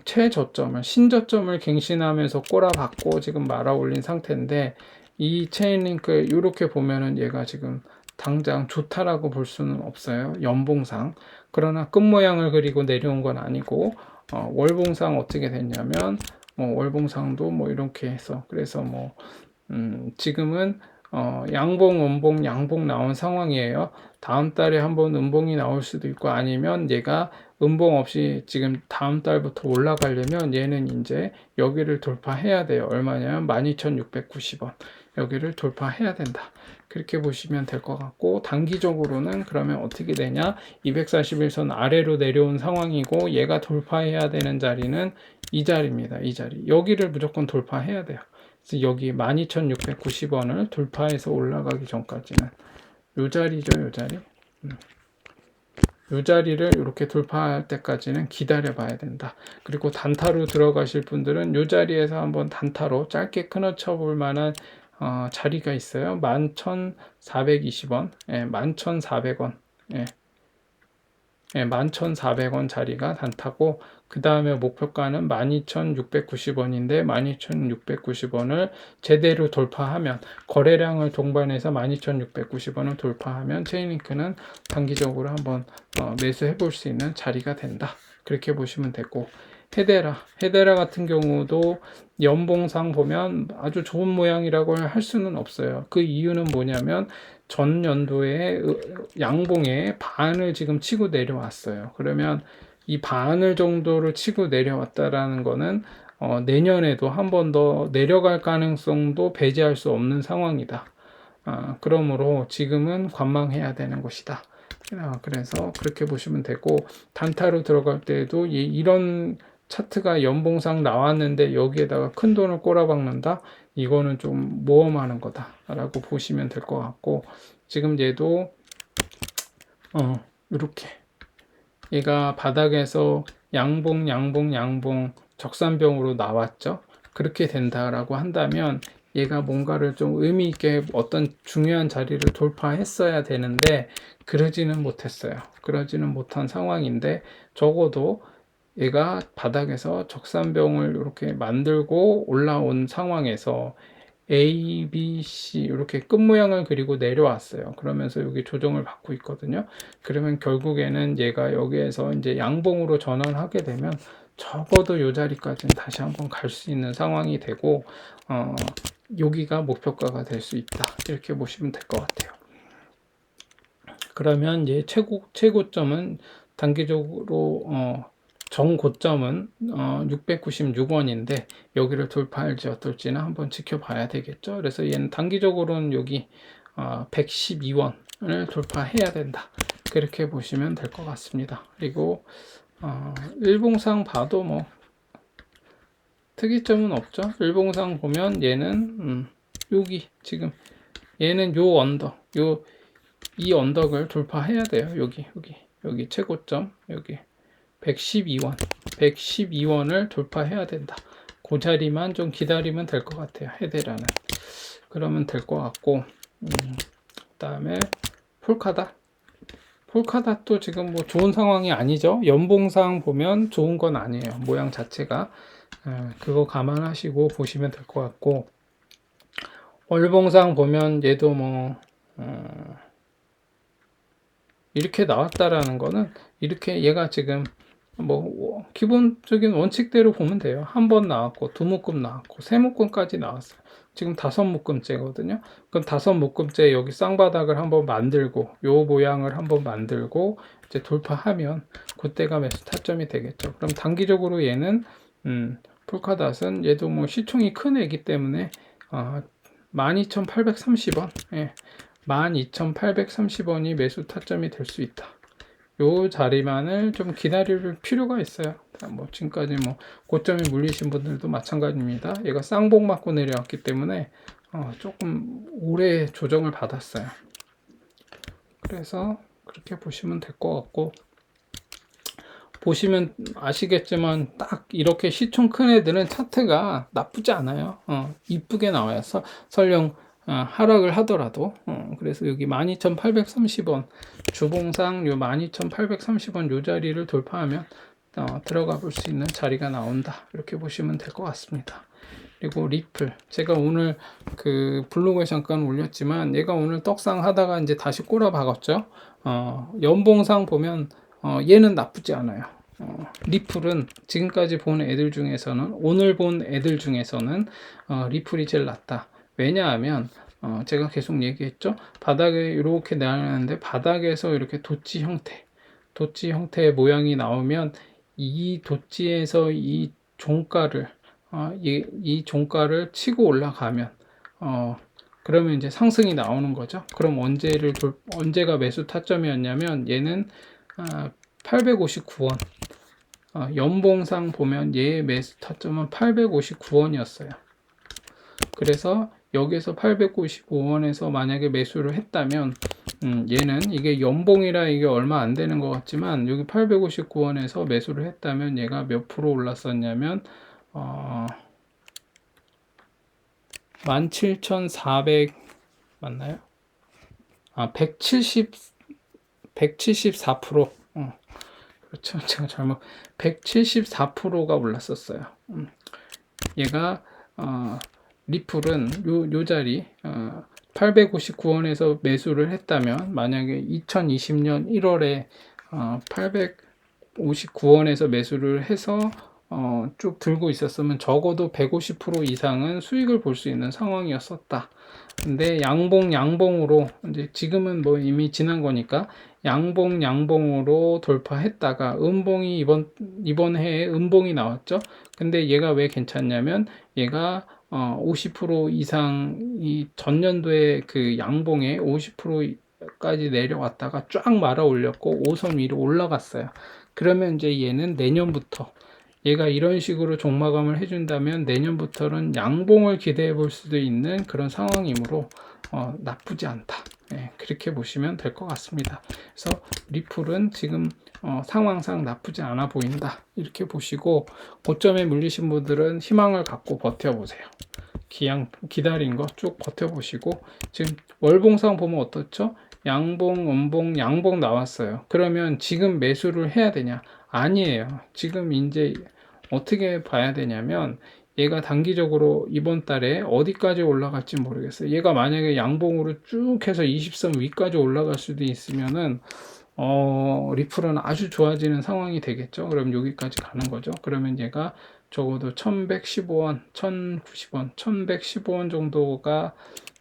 최저점을, 신저점을 갱신하면서 꼬라박고 지금 말아 올린 상태인데, 이 체인링크 이렇게 보면은 얘가 지금 당장 좋다라고 볼 수는 없어요, 연봉상. 그러나 끝 모양을 그리고 내려온 건 아니고, 월봉상 어떻게 됐냐면, 뭐 월봉상도 뭐 이렇게 해서, 그래서 뭐 지금은 양봉, 음봉, 양봉 나온 상황이에요. 다음 달에 한번 음봉이 나올 수도 있고, 아니면 얘가 음봉 없이 지금 다음 달부터 올라가려면 얘는 이제 여기를 돌파해야 돼요. 얼마냐면 12,690원. 여기를 돌파해야 된다. 그렇게 보시면 될 것 같고, 단기적으로는 그러면 어떻게 되냐? 241선 아래로 내려온 상황이고, 얘가 돌파해야 되는 자리는 이 자리입니다. 이 자리. 여기를 무조건 돌파해야 돼요. 그래서 여기 12,690원을 돌파해서 올라가기 전까지는 요 자리죠, 요 자리. 요 자리를 이렇게 돌파할 때까지는 기다려 봐야 된다. 그리고 단타로 들어가실 분들은 요 자리에서 한번 단타로 짧게 끊어쳐 볼 만한 자리가 있어요. 11,420원, 예, 11,400원. 예. 11,400원 자리가 단타고, 그 다음에 목표가는 12,690원인데 12,690원을 제대로 돌파하면, 거래량을 동반해서 12,690원을 돌파하면 체인링크는 단기적으로 한번 매수해 볼 수 있는 자리가 된다, 그렇게 보시면 되고, 헤데라 같은 경우도 연봉상 보면 아주 좋은 모양이라고 할 수는 없어요. 그 이유는 뭐냐면 전년도에 양봉의 반을 지금 치고 내려왔어요. 그러면 이 반을 정도를 치고 내려왔다라는 거는 내년에도 한 번 더 내려갈 가능성도 배제할 수 없는 상황이다. 그러므로 지금은 관망해야 되는 것이다. 그래서 그렇게 보시면 되고, 단타로 들어갈 때에도 이런 차트가 연봉상 나왔는데 여기에다가 큰 돈을 꼬라박는다? 이거는 좀 모험하는 거다라고 보시면 될 것 같고, 지금 얘도 이렇게 얘가 바닥에서 양봉 적산병으로 나왔죠. 그렇게 된다라고 한다면 얘가 뭔가를 좀 의미 있게 어떤 중요한 자리를 돌파했어야 되는데 그러지는 못했어요. 그러지는 못한 상황인데, 적어도 얘가 바닥에서 적산병을 이렇게 만들고 올라온 상황에서 A, B, C 이렇게 끝 모양을 그리고 내려왔어요. 그러면서 여기 조정을 받고 있거든요. 그러면 결국에는 얘가 여기에서 이제 양봉으로 전환하게 되면 적어도 이 자리까지는 다시 한번 갈 수 있는 상황이 되고, 여기가 목표가가 될 수 있다, 이렇게 보시면 될 것 같아요. 그러면 이제 최고점은 단기적으로 정고점은 696원인데 여기를 돌파할지 어떨지는 한번 지켜봐야 되겠죠. 그래서 얘는 단기적으로는 여기 112원을 돌파해야 된다, 그렇게 보시면 될 것 같습니다. 그리고 일봉상 봐도 뭐 특이점은 없죠. 일봉상 보면 얘는 여기 지금 얘는 요 언덕, 이 언덕을 돌파해야 돼요. 여기 최고점, 여기 112원을 돌파해야 된다. 그 자리만 좀 기다리면 될 것 같아요. 헤데라는. 그러면 될 것 같고, 그 다음에 폴카닷도 지금 뭐 좋은 상황이 아니죠. 연봉상 보면 좋은 건 아니에요. 모양 자체가. 그거 감안하시고 보시면 될 것 같고, 월봉상 보면 얘도 뭐 이렇게 나왔다라는 거는, 이렇게 얘가 지금 뭐 기본적인 원칙대로 보면 돼요. 한 번 나왔고, 두 묶음 나왔고, 세 묶음까지 나왔어요. 지금 5묶음째거든요. 그럼 5묶음째 여기 쌍바닥을 한번 만들고, 요 모양을 한번 만들고 이제 돌파하면 그때가 매수 타점이 되겠죠. 그럼 단기적으로 얘는 폴카닷은 얘도 뭐 시총이 큰 애기 때문에 12,830원, 12,830원이 매수 타점이 될 수 있다. 요 자리만을 좀 기다릴 필요가 있어요. 뭐 지금까지 뭐 고점에 물리신 분들도 마찬가지입니다. 얘가 쌍봉 맞고 내려왔기 때문에 조금 오래 조정을 받았어요. 그래서 그렇게 보시면 될 것 같고, 보시면 아시겠지만 딱 이렇게 시총 큰 애들은 차트가 나쁘지 않아요. 이쁘게 나와요. 설령 하락을 하더라도. 그래서 여기 12,830원 주봉상 요 12,830원 요 자리를 돌파하면 들어가 볼 수 있는 자리가 나온다, 이렇게 보시면 될 것 같습니다. 그리고 리플, 제가 오늘 그 블로그에 잠깐 올렸지만 얘가 오늘 떡상 하다가 이제 다시 꼬라 박았죠. 연봉상 보면 얘는 나쁘지 않아요. 리플은 지금까지 본 애들 중에서는, 오늘 본 애들 중에서는 리플이 제일 낫다. 왜냐하면 제가 계속 얘기했죠. 바닥에 이렇게 나왔는데 바닥에서 이렇게 도치 형태의 모양이 나오면 이 도치에서 이 종가를 이 종가를 치고 올라가면 그러면 이제 상승이 나오는 거죠. 그럼 언제가 매수 타점이었냐면 얘는 859원. 연봉상 보면 얘의 매수 타점은 859원이었어요. 그래서 여기서 895원에서 만약에 매수를 했다면 얘는 이게 연봉이라 이게 얼마 안 되는 것 같지만 여기 859원에서 매수를 했다면 얘가 몇 프로 올랐었냐면 17,400 맞나요? 174%. 그렇죠. 제가 잘못 174%가 올랐었어요. 얘가 리플은 요 자리 859원에서 매수를 했다면 만약에 2020년 1월에 859원에서 매수를 해서 쭉 들고 있었으면 적어도 150% 이상은 수익을 볼 수 있는 상황이었었다. 근데 양봉으로 이제 지금은 뭐 이미 지난 거니까 양봉으로 돌파했다가 음봉이 이번 해에 음봉이 나왔죠. 근데 얘가 왜 괜찮냐면 얘가 50% 이상 이 전년도에 그 양봉에 50%까지 내려왔다가 쫙 말아 올렸고 5선 위로 올라갔어요. 그러면 이제 얘는 내년부터 얘가 이런 식으로 종마감을 해준다면 내년부터는 양봉을 기대해 볼 수도 있는 그런 상황이므로 나쁘지 않다. 네, 그렇게 보시면 될 것 같습니다. 그래서 리플은 지금 상황상 나쁘지 않아 보인다. 이렇게 보시고 고점에 물리신 분들은 희망을 갖고 버텨보세요. 기다린 거 쭉 버텨보시고 지금 월봉상 보면 어떻죠? 양봉, 음봉, 양봉 나왔어요. 그러면 지금 매수를 해야 되냐? 아니에요. 지금 이제 어떻게 봐야 되냐면 얘가 단기적으로 이번 달에 어디까지 올라갈지 모르겠어요. 얘가 만약에 양봉으로 쭉 해서 20선 위까지 올라갈 수도 있으면은 리플은 아주 좋아지는 상황이 되겠죠. 그럼 여기까지 가는 거죠. 그러면 얘가 적어도 1115원, 1090원, 1115원 정도가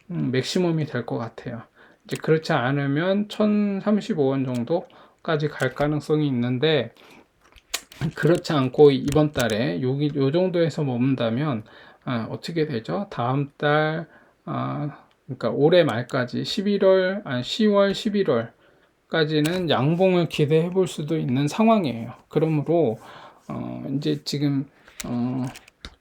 맥시멈이 될 것 같아요. 이제 그렇지 않으면 1035원 정도까지 갈 가능성이 있는데 그렇지 않고 이번 달에 요 정도에서 머문다면 어떻게 되죠? 다음 달 그러니까 올해 말까지 10월, 11월까지는 양봉을 기대해 볼 수도 있는 상황이에요. 그러므로 이제 지금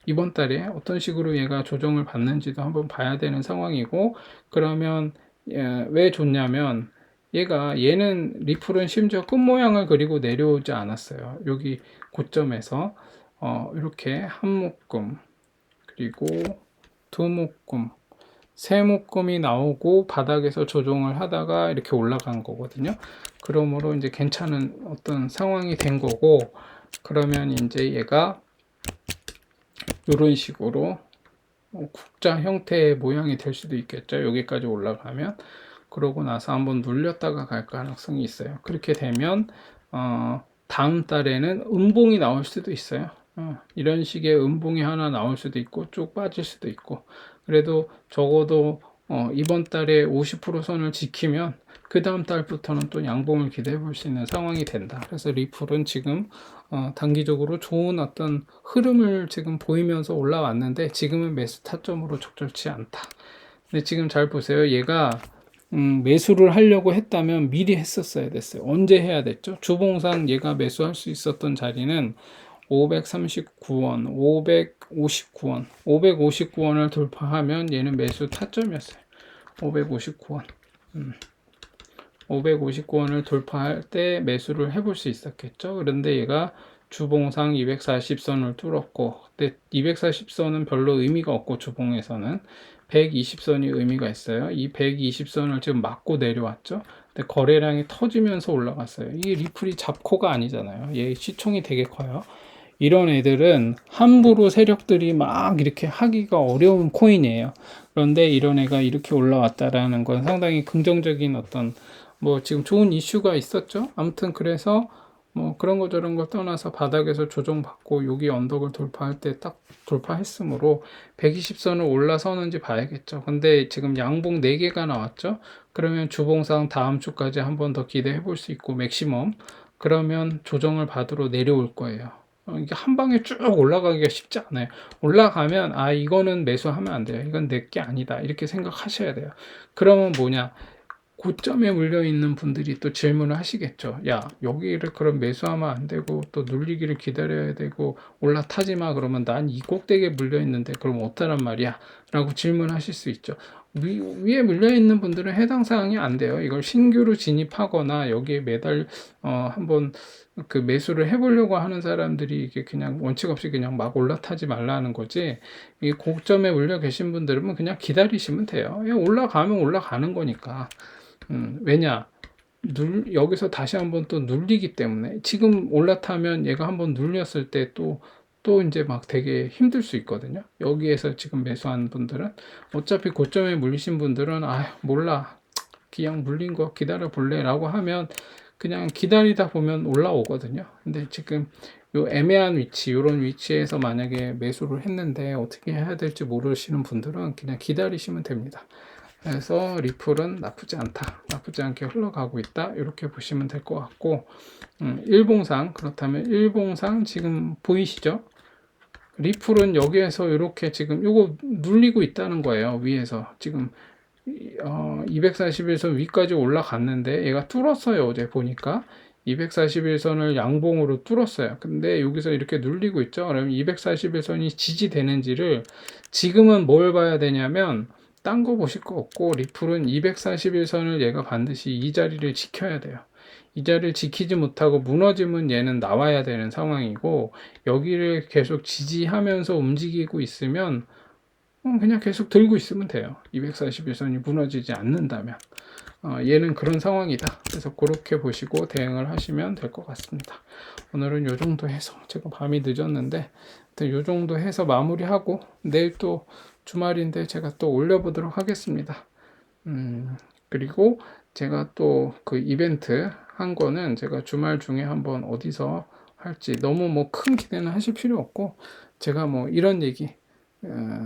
이번 달에 어떤 식으로 얘가 조정을 받는지도 한번 봐야 되는 상황이고 그러면 왜 좋냐면 얘는 리플은 심지어 끝 모양을 그리고 내려오지 않았어요. 여기 고점에서 이렇게 한 묶음 그리고 두 묶음 세 묶음이 나오고 바닥에서 조정을 하다가 이렇게 올라간 거거든요. 그러므로 이제 괜찮은 어떤 상황이 된 거고 그러면 이제 얘가 이런 식으로 국자 형태의 모양이 될 수도 있겠죠. 여기까지 올라가면 그러고 나서 한번 눌렸다가 갈 가능성이 있어요. 그렇게 되면 다음 달에는 음봉이 나올 수도 있어요. 이런 식의 음봉이 하나 나올 수도 있고 쭉 빠질 수도 있고 그래도 적어도 이번 달에 50% 선을 지키면 그 다음 달부터는 또 양봉을 기대해 볼 수 있는 상황이 된다. 그래서 리플은 지금 단기적으로 좋은 어떤 흐름을 지금 보이면서 올라왔는데 지금은 매수 타점으로 적절치 않다. 근데 지금 잘 보세요. 얘가 매수를 하려고 했다면 미리 했었어야 됐어요. 언제 해야 됐죠? 주봉상 얘가 매수할 수 있었던 자리는 539원, 559원, 559원을 돌파하면 얘는 매수 타점이었어요. 559원. 559원을 돌파할 때 매수를 해볼 수 있었겠죠. 그런데 얘가 주봉상 240선을 뚫었고, 근데 240선은 별로 의미가 없고 주봉에서는 120선이 의미가 있어요. 이 120선을 지금 맞고 내려왔죠. 근데 거래량이 터지면서 올라갔어요. 이게 리플이 잡코가 아니잖아요. 얘 시총이 되게 커요. 이런 애들은 함부로 세력들이 막 이렇게 하기가 어려운 코인이에요. 그런데 이런 애가 이렇게 올라왔다라는 건 상당히 긍정적인 어떤 뭐 지금 좋은 이슈가 있었죠. 아무튼 그래서 뭐 그런 거 저런 걸 떠나서 바닥에서 조정받고 여기 언덕을 돌파할 때 딱 돌파했으므로 120선을 올라서는지 봐야겠죠. 근데 지금 양봉 4개가 나왔죠. 그러면 주봉상 다음 주까지 한 번 더 기대해 볼 수 있고 맥시멈 그러면 조정을 받으러 내려올 거예요. 이게 한 방에 쭉 올라가기가 쉽지 않아요. 올라가면 이거는 매수하면 안 돼요. 이건 내 게 아니다. 이렇게 생각하셔야 돼요. 그러면 뭐냐? 고점에 물려 있는 분들이 또 질문을 하시겠죠. 야, 여기를 그럼 매수하면 안 되고 또 눌리기를 기다려야 되고 올라타지 마. 그러면 난 이 꼭대기에 물려 있는데 그럼 어떠란 말이야? 라고 질문하실 수 있죠. 위에 물려 있는 분들은 해당 사항이 안 돼요. 이걸 신규로 진입하거나 여기에 매달 한번 그 매수를 해보려고 하는 사람들이 이게 그냥 원칙 없이 그냥 막 올라타지 말라는 거지. 이 고점에 물려 계신 분들은 그냥 기다리시면 돼요. 올라가면 올라가는 거니까. 왜냐? 여기서 다시 한번 또 눌리기 때문에 지금 올라타면 얘가 한번 눌렸을 때 또 이제 막 되게 힘들 수 있거든요. 여기에서 지금 매수한 분들은 어차피 고점에 물리신 분들은 아 몰라 그냥 물린 거 기다려 볼래 라고 하면 그냥 기다리다 보면 올라오거든요. 근데 지금 요 애매한 위치, 요런 위치에서 만약에 매수를 했는데 어떻게 해야 될지 모르시는 분들은 그냥 기다리시면 됩니다. 그래서 리플은 나쁘지 않다, 나쁘지 않게 흘러가고 있다, 이렇게 보시면 될 것 같고, 일봉상, 그렇다면 일봉상 지금 보이시죠? 리플은 여기에서 이렇게 지금 요거 눌리고 있다는 거예요. 위에서 지금 241선 위까지 올라갔는데 얘가 뚫었어요. 어제 보니까 241선을 양봉으로 뚫었어요. 근데 여기서 이렇게 눌리고 있죠. 그러면 241선이 지지되는지를 지금은 뭘 봐야 되냐면 딴 거 보실 거 없고 리플은 241선을 얘가 반드시 이 자리를 지켜야 돼요. 이 자리를 지키지 못하고 무너지면 얘는 나와야 되는 상황이고 여기를 계속 지지하면서 움직이고 있으면 그냥 계속 들고 있으면 돼요. 241선이 무너지지 않는다면. 얘는 그런 상황이다. 그래서 그렇게 보시고 대응을 하시면 될 것 같습니다. 오늘은 요 정도 해서 제가 밤이 늦었는데 요 정도 해서 마무리하고 내일 또 주말인데 제가 또 올려보도록 하겠습니다. 그리고 제가 또 그 이벤트 한 거는 제가 주말 중에 한번 어디서 할지 너무 뭐 큰 기대는 하실 필요 없고 제가 뭐 이런 얘기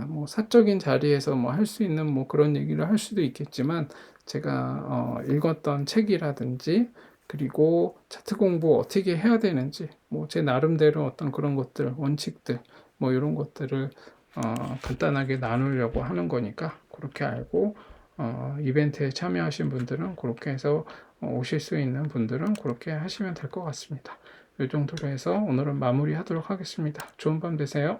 뭐 사적인 자리에서 뭐 할 수 있는 뭐 그런 얘기를 할 수도 있겠지만 제가 읽었던 책이라든지 그리고 차트 공부 어떻게 해야 되는지 뭐 제 나름대로 어떤 그런 것들 원칙들 뭐 이런 것들을 간단하게 나누려고 하는 거니까 그렇게 알고 이벤트에 참여하신 분들은 그렇게 해서 오실 수 있는 분들은 그렇게 하시면 될 것 같습니다. 이 정도로 해서 오늘은 마무리하도록 하겠습니다. 좋은 밤 되세요.